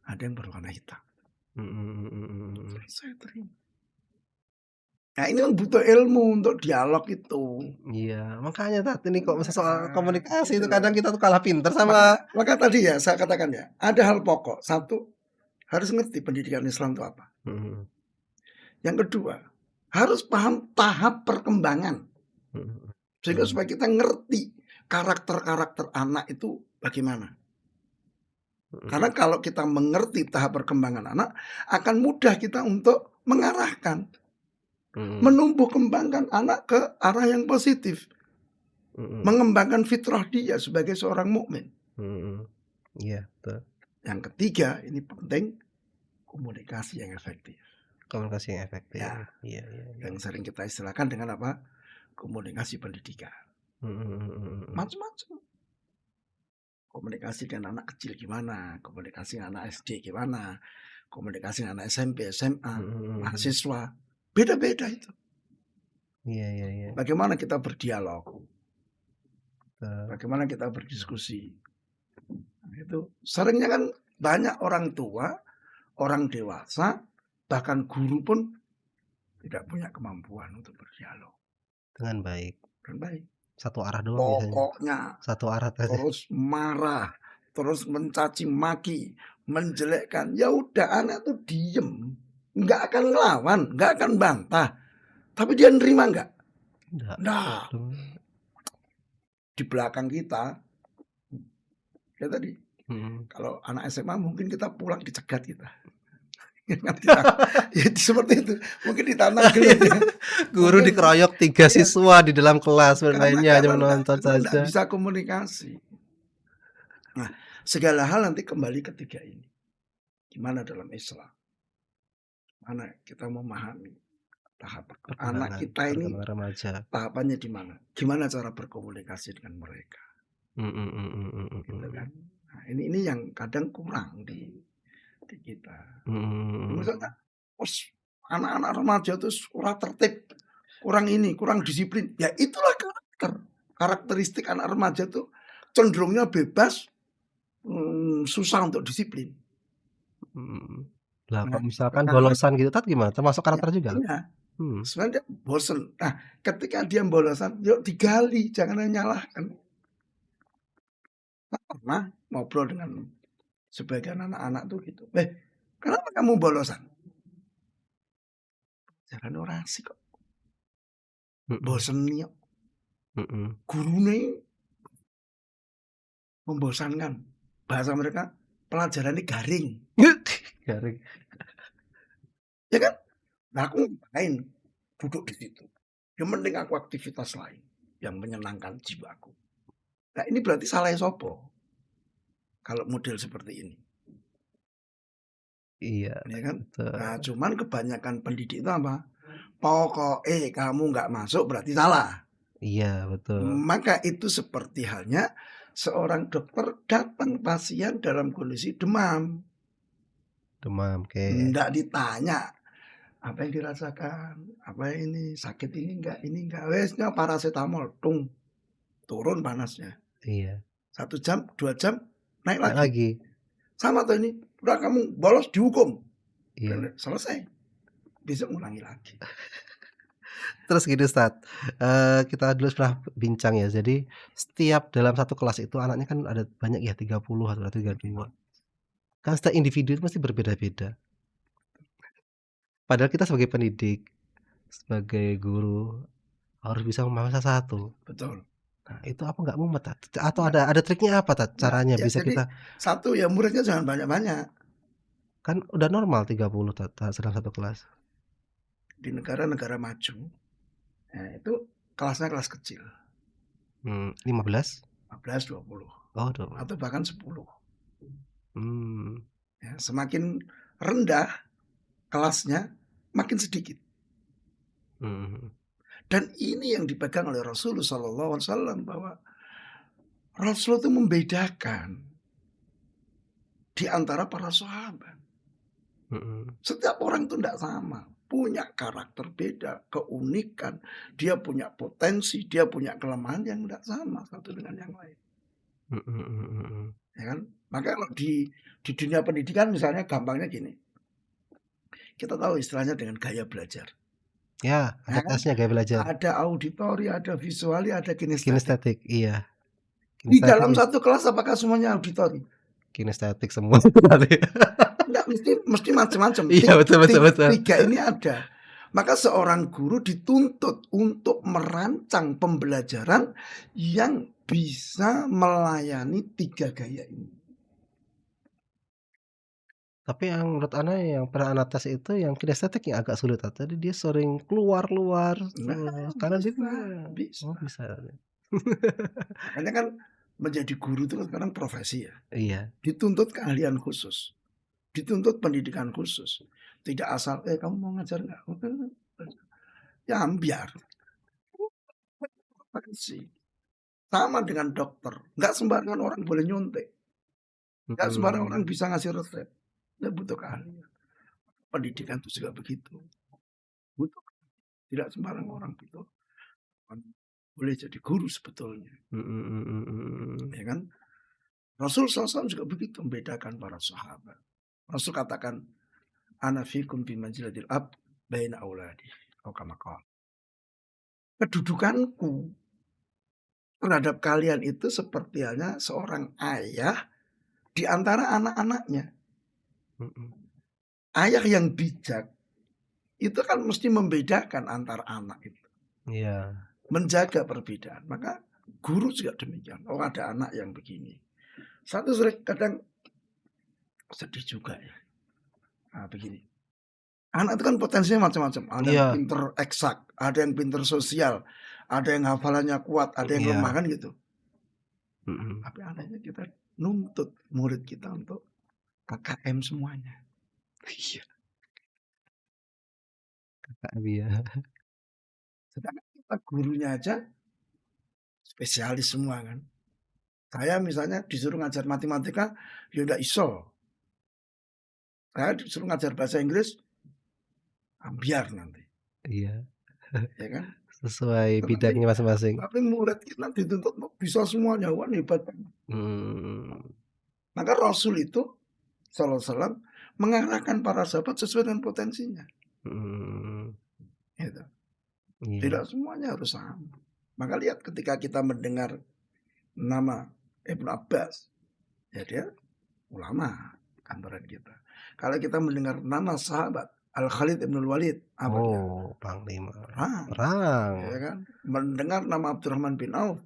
ada yang berwarna hitam. Saya terima. Nah, ini kan butuh ilmu untuk dialog itu. Iya, makanya tadi ini kok soal komunikasi itu kadang kita tuh kalah pinter sama. Maka tadi ya saya katakan ya, ada hal pokok. Satu, harus ngerti pendidikan Islam itu apa. Yang kedua, harus paham tahap perkembangan. Sehingga supaya kita ngerti karakter-karakter anak itu bagaimana. Karena kalau kita mengerti tahap perkembangan anak, akan mudah kita untuk mengarahkan. Menumbuh kembangkan anak ke arah yang positif. Mengembangkan fitrah dia sebagai seorang mukmin. Iya, betul. Yang ketiga, ini penting, komunikasi yang efektif. Komunikasi yang efektif. Ya. Iya. Yang sering kita istilahkan dengan apa? Komunikasi pendidikan. Macam-macam. Komunikasi dengan anak kecil gimana? Komunikasi dengan anak SD gimana? Komunikasi dengan anak SMP, SMA, mahasiswa. Beda-beda itu. Iya. Bagaimana kita berdialog? Bagaimana kita berdiskusi? Nah, itu seringnya kan banyak orang tua, orang dewasa, bahkan guru pun tidak punya kemampuan untuk berdialog dengan baik. Satu arah doang biasanya. Pokoknya satu arah aja. Terus marah, terus mencaci maki, menjelekkan. Ya udah, anak tuh diem, nggak akan ngelawan, nggak akan bantah. Tapi dia nerima nggak? Nah, di belakang kita, ya tadi, kalau anak SMA mungkin kita pulang dicegat kita. Ya, seperti itu, mungkin ditanam guru dikeroyok 3 siswa di dalam kelas, lainnya hanya menonton saja. Tidak bisa komunikasi. Nah, segala hal nanti kembali ke tiga ini. Gimana dalam Islam? Mana kita memahami tahap anak kita ini remaja. Tahapannya di mana? Gimana cara berkomunikasi dengan mereka? Gitu kan? Nah, ini yang kadang kurang di kita. Misalnya, anak-anak remaja itu kurang tertib, kurang ini, kurang disiplin. Ya itulah karakteristik anak remaja itu cenderungnya bebas, susah untuk disiplin. Lah, kalau misalkan bolosan gitu, tat gimana? Termasuk karakter juga? Iya. Sebenarnya dia bosen. Nah, ketika dia bolosan, yuk digali, jangan nyalahkan. Pernah ngobrol dengan sebagian anak-anak tuh gitu. Kenapa kamu bolosan? Jalan orasi kok. Mhm. Bosen nih, Mhm. gurune membosankan. Bahasa mereka pelajarannya garing. Garing. Ya kan? Nah, aku ngapain duduk di situ? Yang penting aku aktivitas lain yang menyenangkan jiwaku. Nah, ini berarti salah sopo kalau model seperti ini. Iya, Ya kan? betul. Nah, cuman kebanyakan pendidik itu apa? Pokoknya kamu nggak masuk berarti salah. Iya, betul. Maka itu seperti halnya seorang dokter datang pasien dalam kondisi demam. Demam, oke. Nggak ditanya apa yang dirasakan, apa ini sakit ini enggak, wesnya paracetamol, tung, turun panasnya. Iya. 1 jam, 2 jam, naik Naik lagi. lagi. Sama tuh ini, udah kamu bolos dihukum. Iya. Selesai. Besok ngulangi lagi. Terus gini Ustaz, kita dulu pernah bincang ya, jadi setiap dalam satu kelas itu anaknya kan ada banyak ya, 30 atau 32. Kan setiap individu itu pasti berbeda-beda. Padahal kita sebagai pendidik, sebagai guru, harus bisa memahami salah satu. Betul. Nah, itu apa nggak mumet, Tat? Atau Enggak, ada triknya apa, Tat, enggak. caranya Ya bisa jadi kita satu ya muridnya jangan banyak-banyak. kan udah normal 30 Tat, dalam satu kelas. Di negara-negara maju, itu kelasnya kelas kecil. 15? 15, 20. Oh, 20. Atau bahkan 10. Mmm. Ya, semakin rendah kelasnya, makin sedikit. Mhm. Dan ini yang dipegang oleh Rasulullah SAW bahwa Rasul itu membedakan di antara para sahabat. Mhm. Setiap orang itu tidak sama, punya karakter beda, keunikan, dia punya potensi, dia punya kelemahan yang tidak sama satu dengan yang lain. Mhm mhm mhm. Ya kan? Maka kalau di dunia pendidikan misalnya gampangnya gini, kita tahu istilahnya dengan gaya belajar. Ya, ada Ya kan? tesnya gaya belajar. Ada auditori, ada visuali, ada kinestetik. Kinestetik, iya. Di Kinestetik dalam satu kelas apakah semuanya auditori? kinestetik semua tadi. Enggak, mesti macam-macam. Iya, betul betul betul. Tiga ini ada. Maka seorang guru dituntut untuk merancang pembelajaran yang bisa melayani 3 gaya ini. Tapi yang menurut Ana yang pernah Ana tes itu yang kinestetik yang agak sulit, Tat. Tadi dia sering keluar-luar, Nah, karena dia bisa. oh bisa. Makanya kan menjadi guru itu kan sekarang profesi ya. Iya. Dituntut keahlian khusus. Dituntut pendidikan khusus. Tidak asal, kamu mau ngajar nggak? Ya biar. Profesi. Sama dengan dokter. Nggak sembarangan orang boleh nyuntik. Nggak sembarangan orang Mhm. bisa ngasih resep. Dia butuh keahlian. Pendidikan itu juga begitu. Butuh. Tidak sembarangan orang butuh. Boleh jadi guru sebetulnya. Mhm mhm mhm. Ya kan? Rasul SAW juga begitu membedakan para sahabat. Rasul katakan, ana fikum bimanzilatil ab baina auladi. Oh, kedudukanku terhadap kalian itu seperti halnya seorang ayah di antara anak-anaknya. Mhm. Ayah yang bijak itu kan mesti membedakan antar anak itu. Iya. Menjaga perbedaan. Maka guru juga demikian. Oh, ada anak yang begini. Satu sering kadang sedih juga ya. Nah, begini. Anak itu kan potensinya macam-macam. Ada yang Iya. pinter eksak, ada yang pinter sosial, ada yang hafalannya kuat, ada yang lemah Iya. kan gitu. Mhm. Tapi anehnya kita nuntut murid kita untuk KKM semuanya. Iya. Iya. Sedangkan kita gurunya aja spesialis semua kan. Saya misalnya disuruh ngajar matematika, ya udah iso. Saya disuruh ngajar bahasa Inggris, biar nanti. Iya. Ya kan? Sesuai Tetapi, bidangnya masing-masing. tapi murid kita dituntut bisa semuanya. Wah, hebat. Mmm. Maka Rasul itu Sallallahu Alaihi Wasallam mengarahkan para sahabat sesuai dengan potensinya. Mhm. Gitu. Iya. Tidak semuanya harus sama. Maka lihat ketika kita mendengar nama Ibnu Abbas. Ya dia ulama kantoran kita. Kalau kita mendengar nama sahabat Al-Khalid Ibn Walid, apa dia? Oh, panglima Perang. perang. Ya kan? Mendengar nama Abdurrahman bin Auf,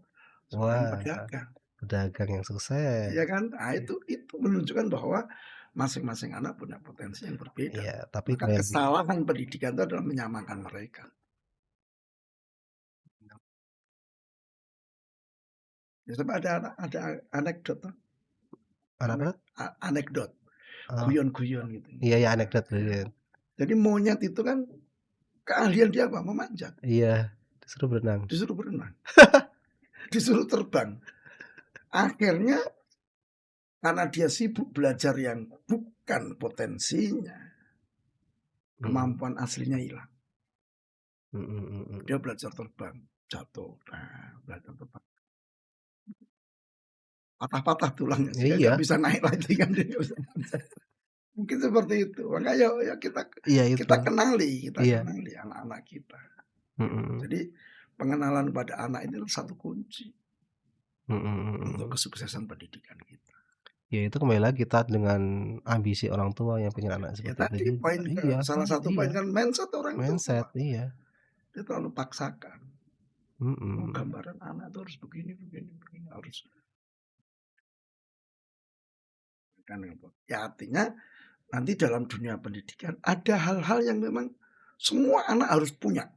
seorang Wah, pedagang. pedagang yang sukses. Ya kan? Nah, itu menunjukkan bahwa masing-masing anak punya potensi yang berbeda. Iya, tapi Maka kesalahan pendidikan itu adalah menyamakan mereka. Ya, sampai ada anekdot, anekdot, guyon-guyon gitu. Iya, ya anekdot. Ya. Jadi monyet itu kan keahlian dia apa? Memanjat. Iya, disuruh berenang. Disuruh berenang. Disuruh terbang. Akhirnya karena dia sibuk belajar yang bukan potensinya, kemampuan aslinya hilang. Dia belajar terbang, jatuh, belajar terbang. Patah-patah tulangnya sehingga nggak bisa naik lagi kan. Mungkin seperti itu. Maka ya kita kenali anak-anak kita. Jadi pengenalan pada anak ini satu kunci untuk kesuksesan pendidikan kita. Ya itu kembali lagi kita dengan ambisi orang tua yang pengen anak seperti itu juga. Salah satu poin kan mindset orang tua. Iya. Dia terlalu paksakan. Gambaran anak itu harus begini harus. Ya artinya nanti dalam dunia pendidikan ada hal-hal yang memang semua anak harus punya.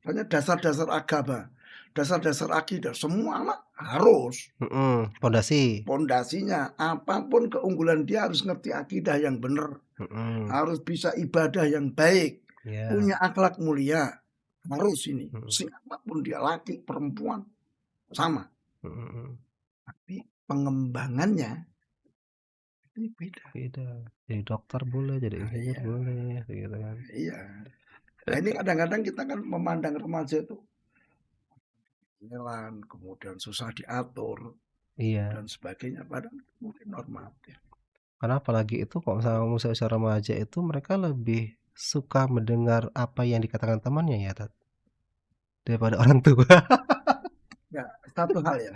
Hanya dasar-dasar agama, dasar-dasar akidah, semua anak harus. Pondasinya, apapun keunggulan dia harus ngerti akidah yang benar, harus bisa ibadah yang baik, punya akhlak mulia, harus ini. Siapapun dia, laki, perempuan, sama. Tapi pengembangannya ini beda. Jadi dokter boleh, jadi insinyur boleh, gitu kan. Iya. Nah ini kadang-kadang kita kan memandang remaja itu nyelan, kemudian susah diatur, dan sebagainya. Padahal mungkin normatif. Karena apalagi itu kok misalnya usia remaja itu mereka lebih suka mendengar apa yang dikatakan temannya ya, Tat, daripada orang tua. Ya, satu hal ya.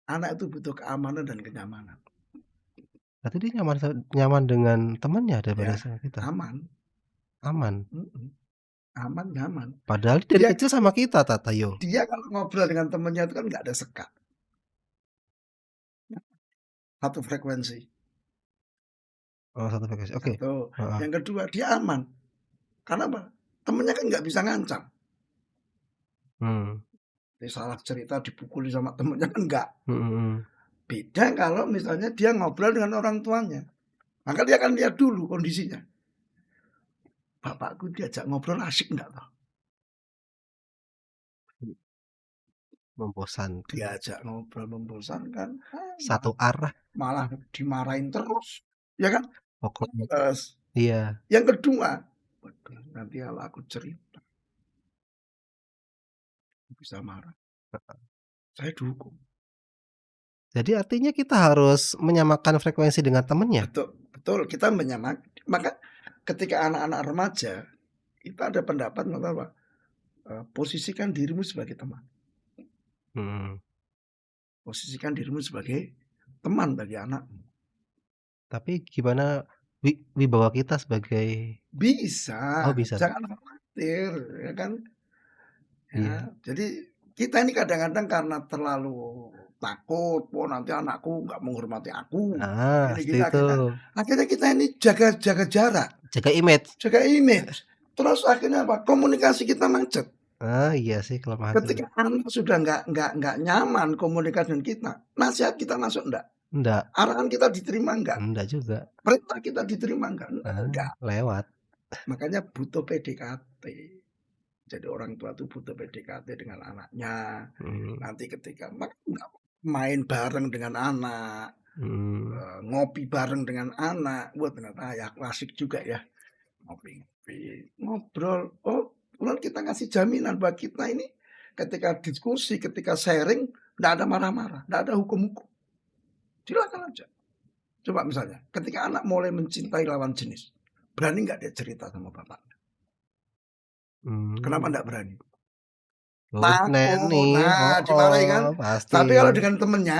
Anak itu butuh keamanan dan kenyamanan. Berarti dia nyaman dengan temannya daripada sama kita. Aman. Aman, nyaman. Padahal dari kecil sama kita, Tatayo. Dia kalau ngobrol dengan temannya itu kan nggak ada sekat. Satu frekuensi. Oh, satu frekuensi. Oke. Yang kedua, dia aman. Karena apa? Temennya kan nggak bisa ngancam. Salah cerita dipukuli sama temennya kan enggak. Beda kalau misalnya dia ngobrol dengan orang tuanya. Maka dia akan lihat dulu kondisinya. Bapakku diajak ngobrol asik enggak toh? Membosankan. Diajak ngobrol membosankan. Satu arah. Malah dimarahin terus. Ya kan? Pokoknya. Iya. Yang kedua, nanti kalau aku cerita bisa marah. Saya dukung. Jadi artinya kita harus menyamakan frekuensi dengan temannya. Betul, kita menyamakan. Maka ketika anak-anak remaja, kita ada pendapat bahwa posisikan dirimu sebagai teman. Posisikan dirimu sebagai teman bagi anakmu. Tapi gimana wibawa kita sebagai bisa. Jangan khawatir, ya kan? Ya, jadi kita ini kadang-kadang karena terlalu takut, nanti anakku nggak menghormati aku. Akhirnya kita ini jaga jarak, jaga image. Terus akhirnya apa? Komunikasi kita macet. Iya sih kalau ketika anak sudah nggak nyaman komunikasi dengan kita, nasihat kita masuk enggak? Arahan kita diterima enggak? Enggak juga. Perintah kita diterima enggak? Enggak. Lewat. Makanya butuh PDKT. Jadi orang tua itu butuh PDKT dengan anaknya. Nanti ketika main bareng dengan anak, ngopi bareng dengan anak, ternyata ya klasik juga ya, ngobrol. Kemudian kita ngasih jaminan bahwa kita ini ketika diskusi, ketika sharing, tidak ada marah-marah, tidak ada hukum-hukum. Silakan aja. Coba misalnya, ketika anak mulai mencintai lawan jenis, berani nggak dia cerita sama bapaknya? Kenapa nggak berani? Oh, takut, dineneni, nah dimarahi kan. pasti. Tapi kalau dengan temennya,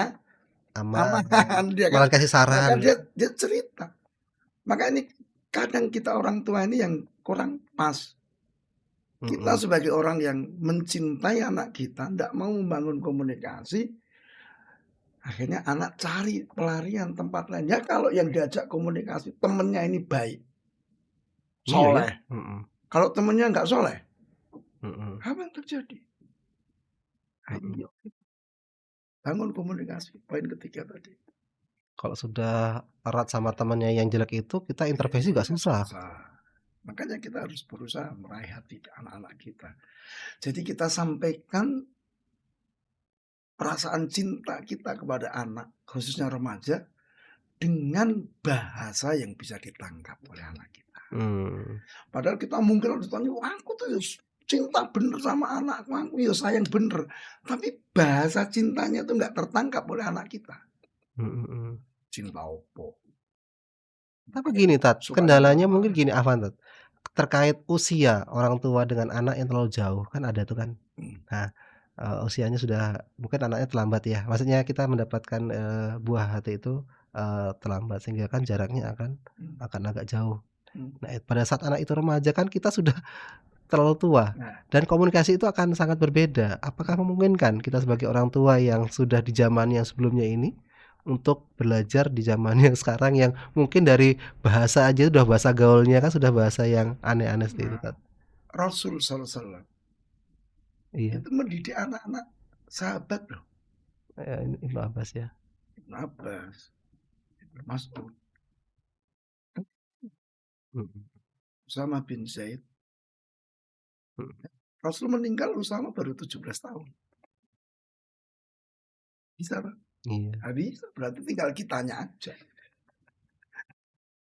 Aman, aman dia kan. malah dikasih saran. Maka dia cerita. Maka ini kadang kita orang tua ini yang kurang pas. Kita Mhm, sebagai orang yang mencintai anak kita, ndak mau membangun komunikasi, akhirnya anak cari pelarian tempat lain. Ya kalau yang diajak komunikasi temennya ini baik, iya ya, soleh. mhm, Kalau temennya nggak soleh, mhm, apa yang terjadi? mhm. Ayo bangun komunikasi. Poin ketiga tadi. Kalau sudah erat sama temannya yang jelek itu, kita intervensi nggak Ya susah. susah. Makanya kita harus berusaha meraih hati anak-anak kita. Jadi kita sampaikan perasaan cinta kita kepada anak, khususnya remaja, dengan bahasa yang bisa ditangkap oleh anak kita. Mmm, Padahal kita mungkin harus ditanya, aku tuh ya cinta bener sama anakku, aku ya sayang bener. Tapi bahasa cintanya itu nggak tertangkap oleh anak kita. mhm, mhm. Cinta opo? Tapi gini Tat, Sukanya kendalanya apa? mungkin gini Afwan Tat, terkait usia orang tua dengan anak yang terlalu jauh, kan ada tuh kan. Hmm, Nah, usianya sudah mungkin anaknya terlambat ya, maksudnya kita mendapatkan, buah hati itu, terlambat sehingga kan jaraknya akan hmm, akan agak jauh. hmm. Nah, pada saat anak itu remaja kan kita sudah terlalu tua Nah, dan komunikasi itu akan sangat berbeda. Apakah memungkinkan kita sebagai orang tua yang sudah di zaman yang sebelumnya ini, untuk belajar di zaman yang sekarang yang mungkin dari bahasa aja udah bahasa gaulnya kan sudah bahasa yang aneh-aneh seperti itu, nah, Kak. Rasul SAW Iya, itu mendidik anak-anak sahabat loh. Ibnu Abbas ya. Ibn Abbas, Ibn Mas'ud, Mhm, Usama bin Zaid. mhm. Rasul meninggal Usama baru 17 tahun. Bisa, Pak? Iya, Nggak bisa. Berarti tinggal kitanya aja.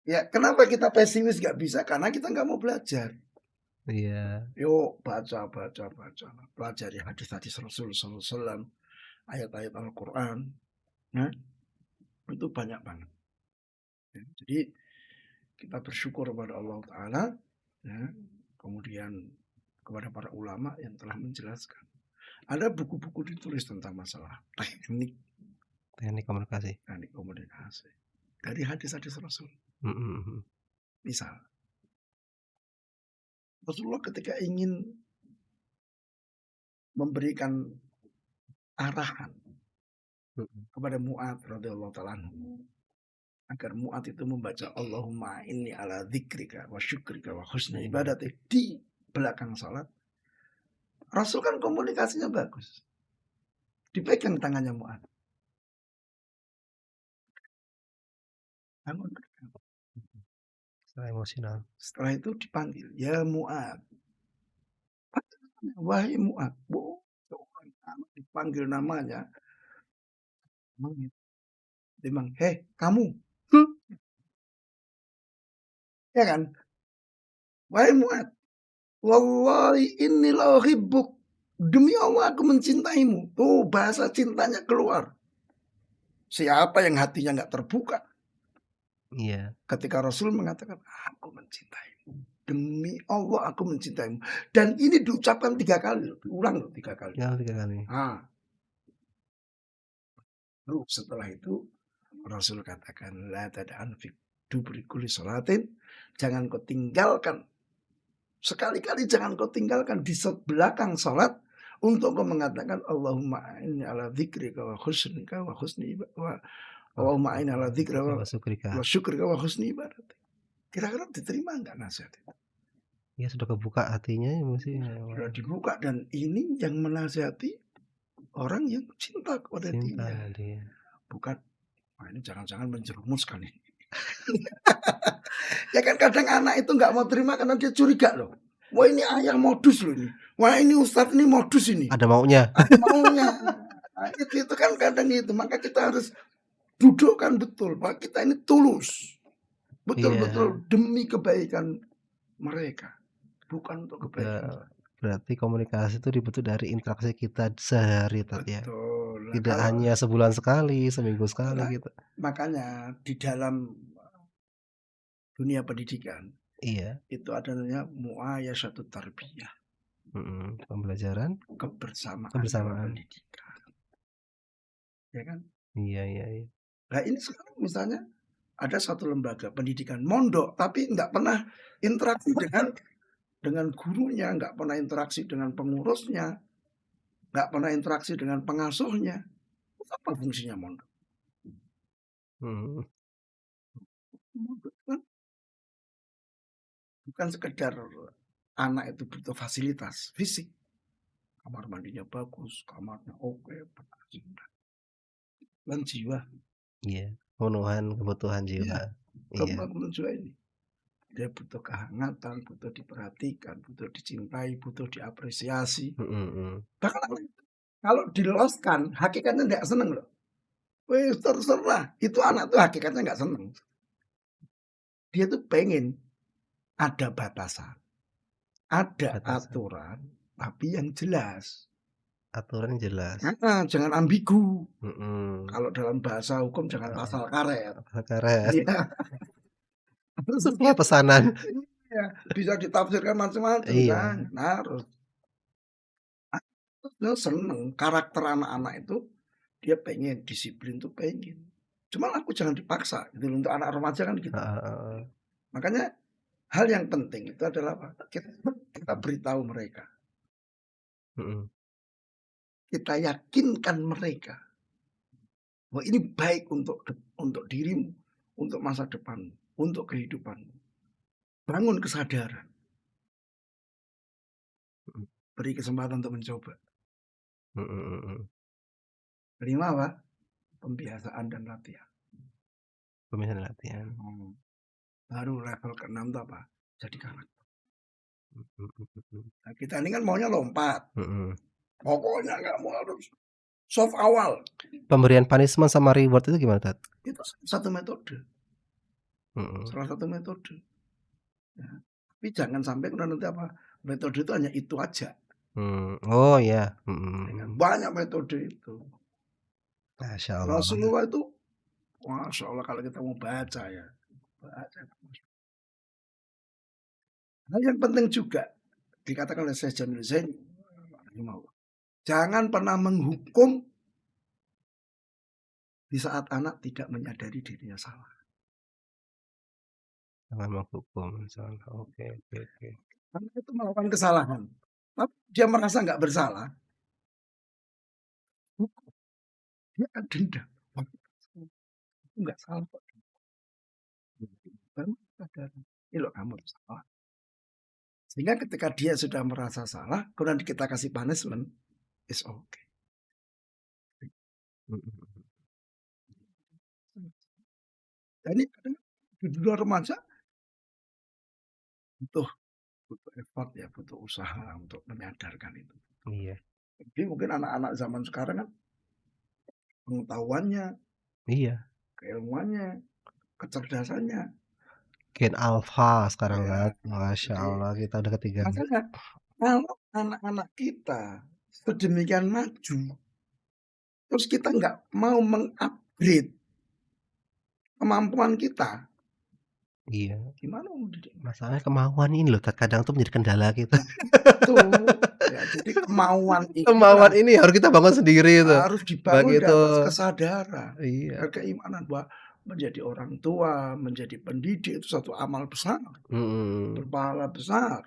Ya, kenapa kita pesimis nggak bisa? Karena kita nggak mau belajar. iya, Yuk, baca, baca, baca. Pelajari hadis-hadis Rasul SAW, ayat-ayat Al-Quran. Nah, itu banyak banget. Ya, jadi, kita bersyukur kepada Allah Ta'ala. Ya, kemudian kepada para ulama yang telah menjelaskan. Ada buku-buku ditulis tentang masalah teknik komunikasi. teknik komunikasi. Dari hadis-hadis Rasul. Mhm, mhm, Misal, Rasulullah ketika ingin memberikan arahan mhm. kepada Mu'ad radhiyallahu ta'ala anhu, agar Mu'ad itu membaca Allahumma inni ala dzikrika wa syukrika wa husni ibadati di belakang salat. Rasul kan komunikasinya bagus. Dipegang tangannya Mu'ad. Bangun. Secara emosional. Setelah itu dipanggil, ya Mu'ad. Wahai Mu'ad. Seorang anak dipanggil namanya. Memang, hei kamu. Ya kan? Wahai Mu'ad. Wallahi inni la uhibbuk. Demi Allah aku mencintaimu. Tuh bahasa cintanya keluar. Siapa yang hatinya nggak terbuka Iya, ketika Rasul mengatakan aku mencintaimu. Demi Allah aku mencintaimu. Dan ini diucapkan 3 kali. Diulang loh 3 kali. yang 3 kali. Nah, lalu setelah itu Rasul katakan la tad'an fi dubri kulli salatin. Jangan kau tinggalkan. Sekali-kali jangan kau tinggalkan di belakang salat untuk kau mengatakan Allahumma inni ala dzikrika wa husnika wa husni wa Allahumma inni ala dzikrika Wa syukrika. wa syukrika wa husni ibadat. Kira-kira diterima enggak nasihat itu? Ya sudah kebuka hatinya ya mesti Sudah dibuka dan ini yang menasihati orang yang cinta kepada cinta dia. dia. Bukan, wah ini jangan-jangan menjerumuskan ini. Ya kan kadang anak itu nggak mau terima karena dia curiga loh. Wah ini ayah modus loh ini. Wah ini ustadz ini modus ini. Ada maunya. Ada maunya. Nah, itu kan kadang itu. Maka kita harus dudukkan betul bahwa kita ini tulus. Iya, Betul-betul demi kebaikan mereka. Bukan untuk kebaikan. berarti komunikasi itu dibentuk dari interaksi kita sehari Tat ya. Betul. Nah, Tidak kalau hanya sebulan sekali, seminggu sekali nah, gitu. makanya di dalam dunia pendidikan Iya, itu ada namanya muayasatut tarbiyah. Pembelajaran, kebersamaan dalam kebersamaan. pendidikan. Ya kan? Iya. Nah ini sekarang misalnya ada satu lembaga pendidikan mondok tapi nggak pernah interaksi dengan gurunya, nggak pernah interaksi dengan pengurusnya, nggak pernah interaksi dengan pengasuhnya. Apa fungsinya mondok? Mondok kan bukan sekedar anak itu butuh fasilitas fisik, kamar mandinya bagus, kamarnya oke, dan jiwa. Iya, pemenuhan kebutuhan Ya, jiwa. Iya. kebangunan jiwa ini. Dia butuh kehangatan, butuh diperhatikan, butuh dicintai, butuh diapresiasi. Bahkan kalau diloloskan, hakikatnya nggak seneng loh. Wih, terserah. Itu anak tuh hakikatnya nggak seneng. Dia tuh pengen ada batasan, ada aturan, tapi yang jelas. Aturan jelas. Jangan ambigu. Kalau dalam bahasa hukum jangan pasal karet. Karet. Iya. Sebuah pesanan. Iya, bisa ditafsirkan macam-macam kan. Nah, harus seneng karakter anak-anak itu dia pengen disiplin tuh pengen. Cuma aku jangan dipaksa gitu untuk anak remaja kan gitu. Makanya hal yang penting itu adalah apa? Kita beritahu mereka. Kita yakinkan mereka bahwa ini baik untuk dirimu, untuk masa depanmu, untuk kehidupanmu. Bangun kesadaran. Beri kesempatan untuk mencoba. Kelima apa? Pembiasaan dan latihan. Baru level ke-6 itu apa? Jadi karakter. Nah, kita ini kan maunya lompat. Pokoknya nggak mau harus soft awal. Pemberian punishment sama reward itu gimana, Tat? Itu satu metode. Salah satu metode. Ya. Tapi jangan sampai nanti apa? Metode itu hanya itu aja. Oh ya. Banyak metode itu. Masya Allah. Rasulullah itu, Masya Allah kalau kita mau baca ya. Baca. Hal yang penting juga dikatakan oleh Syekh Jamil Zain, jangan pernah menghukum di saat anak tidak menyadari dirinya salah. Jangan menghukum salah. Oke. Karena itu melakukan kesalahan, tapi dia merasa nggak bersalah, hukum. Dia akan dendam. Nggak salah kok. Baru sadar, ini loh kamu salah. Sehingga ketika dia sudah merasa salah, kemudian kita kasih punishment, it's okay. Dan ini di luar remaja butuh effort ya, butuh usaha untuk menyadarkan itu. Iya. Jadi mungkin anak-anak zaman sekarang kan pengetahuannya, keilmuannya, kecerdasannya, Gen alpha sekarang ya, kan. Masya Allah, kita udah ketiga. Makanya kalau anak-anak kita sedemikian maju, terus kita nggak mau mengupgrade kemampuan kita, iya. Gimana mau didik? Masalahnya kemauan ini loh, kadang tuh menjadi kendala kita. Ya, jadi kemauan ini harus kita bangun sendiri itu. Harus dibangun di atas kesadaran, keimanan bahwa menjadi orang tua, menjadi pendidik itu satu amal besar, berpahala besar,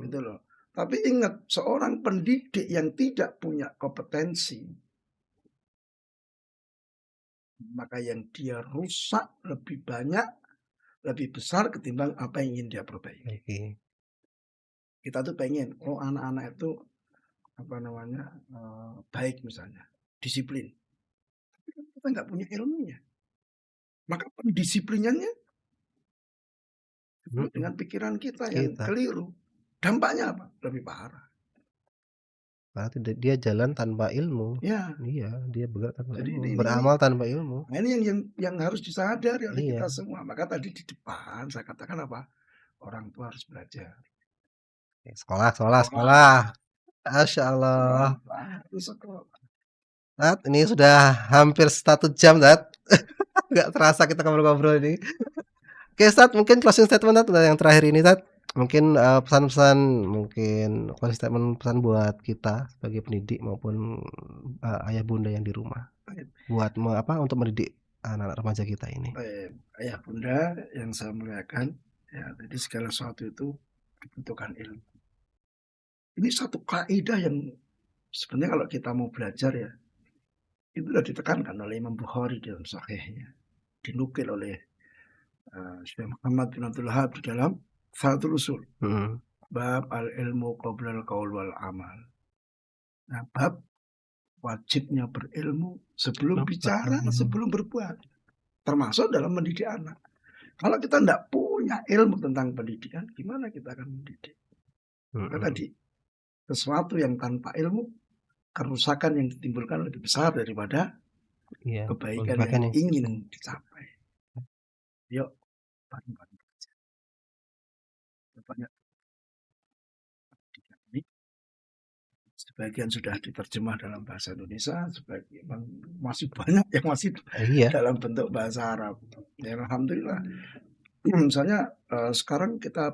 gitu loh. Tapi ingat, seorang pendidik yang tidak punya kompetensi, maka yang dia rusak lebih banyak, lebih besar ketimbang apa yang ingin dia perbaiki. Kita tuh pengen, anak-anak itu baik misalnya, disiplin. Tapi kita nggak punya ilmunya. Maka pendisiplinannya dengan pikiran kita yang keliru. Dampaknya apa? Lebih parah. Berarti dia jalan tanpa ilmu. Ya. Iya, dia bergerak tanpa ilmu. Beramal tanpa ilmu. Nah, ini yang harus disadari oleh kita semua. Maka tadi di depan saya katakan apa? Orang tua harus belajar. Sekolah. Masya Allah. Harus sekolah. Tat, ini sudah hampir 1 jam, Tat. Nggak terasa kita ngobrol-ngobrol ini. Oke, Tat, mungkin closing statement Tat yang terakhir ini, Tat. Mungkin, pesan-pesan mungkin closing statement pesan buat kita sebagai pendidik maupun, ayah bunda yang di rumah, Baik, buat untuk mendidik anak-anak remaja kita ini. baik. Ayah bunda yang saya muliakan, ya, jadi segala sesuatu itu dibutuhkan ilmu. Ini satu kaidah yang sebenarnya kalau kita mau belajar ya, itu sudah ditekankan oleh Imam Bukhari dalam Sahihnya, dinukil oleh Syekh Muhammad bin Abdul Wahab di dalam Fathul Usul, Mhm. bab al ilmu qoblal qaul wal amal. Nah, bab wajibnya berilmu sebelum bicara, sebelum berbuat, termasuk dalam mendidik anak. Kalau kita tidak punya ilmu tentang pendidikan, gimana kita akan mendidik? Maka Mhm. tadi, sesuatu yang tanpa ilmu, kerusakan yang ditimbulkan lebih besar daripada Iya, kebaikan yang kebaikan yang ingin dicapai. Yuk, bareng-bareng belajar. Banyak pendidikan ini, sebagian sudah diterjemah dalam bahasa Indonesia, sebagian masih banyak yang masih iya, dalam bentuk bahasa Arab. Ya, alhamdulillah. Misalnya sekarang kita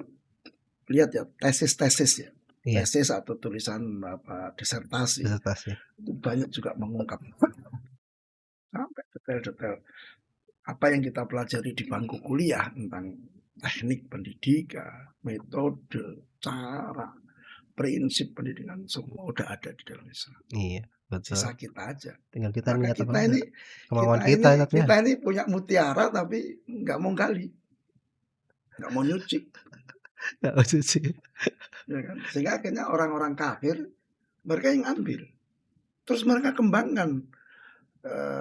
lihat ya tesis-tesis ya, iya, tesis atau tulisan disertasi disertasi. itu banyak juga mengungkap sampai detail-detail apa yang kita pelajari di bangku kuliah tentang teknik pendidikan, metode, cara, prinsip pendidikan semua udah ada di dalam Islam. Iya, betul. Sisa kita aja. Tinggal kita Maka niat apa kita ini enggak, kemauan kita kita ini tapi ya. kita ini punya mutiara tapi nggak mau gali, nggak mau nyuci, Nggak lucu sih. ya kan? Sehingga akhirnya orang-orang kafir mereka yang ambil, terus mereka kembangkan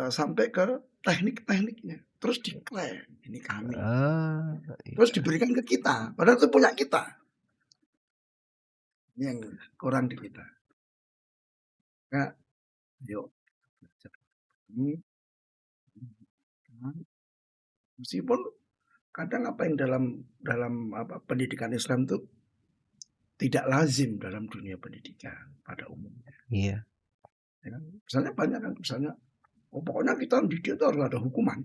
sampai ke teknik-tekniknya, terus diklaim ini kami, terus Iya. diberikan ke kita, padahal itu punya kita. Ini yang kurang di kita. Nah, yuk belajar ini, meskipun kadang apa yang dalam dalam pendidikan Islam itu tidak lazim dalam dunia pendidikan pada umumnya. Iya. Ya kan? Misalnya banyak kan, misalnya, oh, pokoknya kita didik itu harus ada hukuman,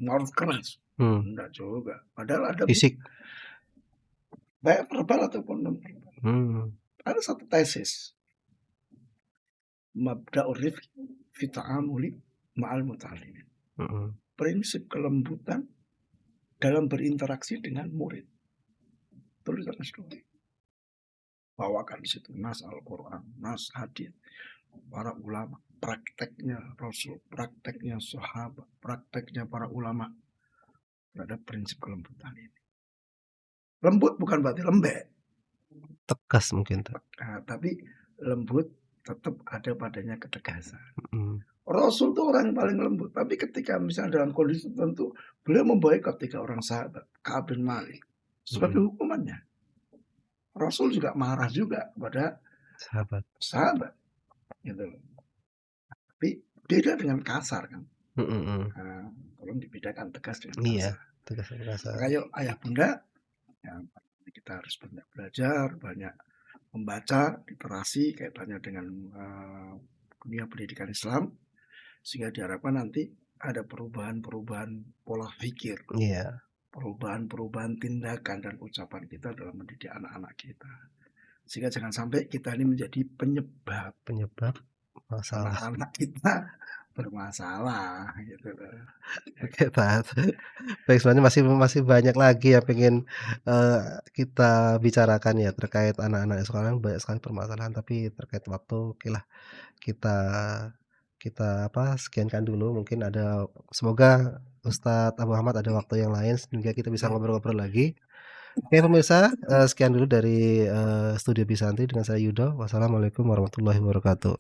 harus keras. Enggak juga. Padahal ada Fisik. baik verbal ataupun non verbal. Ada satu tesis, mabda'ur rifq fi ta'amuli ma'al muta'allimin. Prinsip kelembutan dalam berinteraksi dengan murid. Tulisan S2. Bawakan di situ nas Al-Quran, nas hadis, para ulama, prakteknya Rasul, prakteknya sahabat, prakteknya para ulama terhadap prinsip kelembutan ini. Lembut bukan berarti lembek, Tegas mungkin. tapi lembut tetap ada padanya ketegasan. Rasul itu orang yang paling lembut, tapi ketika misalnya dalam kondisi tertentu beliau memboikot 3 orang sahabat, Ka'ab bin Malik, sebagai hukumannya. Rasul juga marah juga kepada sahabat, gitu. Tapi beda dengan kasar kan. Nah, tolong dibedakan tegas dengan kasar. Iya, tegas dengan kasar. Maka yuk ayah bunda, ya, kita harus banyak belajar, banyak membaca literasi kaitannya dengan dunia pendidikan Islam, sehingga diharapkan nanti ada perubahan-perubahan pola pikir, perubahan-perubahan tindakan dan ucapan kita dalam mendidik anak-anak kita, sehingga jangan sampai kita ini menjadi penyebab masalah anak kita bermasalah gitu. Oke, Pak. Baik, sebenarnya masih banyak lagi yang pengen kita bicarakan ya terkait anak-anak sekarang banyak sekali permasalahan, tapi terkait waktu okelah kita kita sekiankan dulu mungkin ada semoga Ustadz Abu Ahmad ada waktu yang lain sehingga kita bisa ngobrol-ngobrol lagi. Oke pemirsa, sekian dulu dari, Studio Bisanti dengan saya Yudo. Wassalamualaikum warahmatullahi wabarakatuh.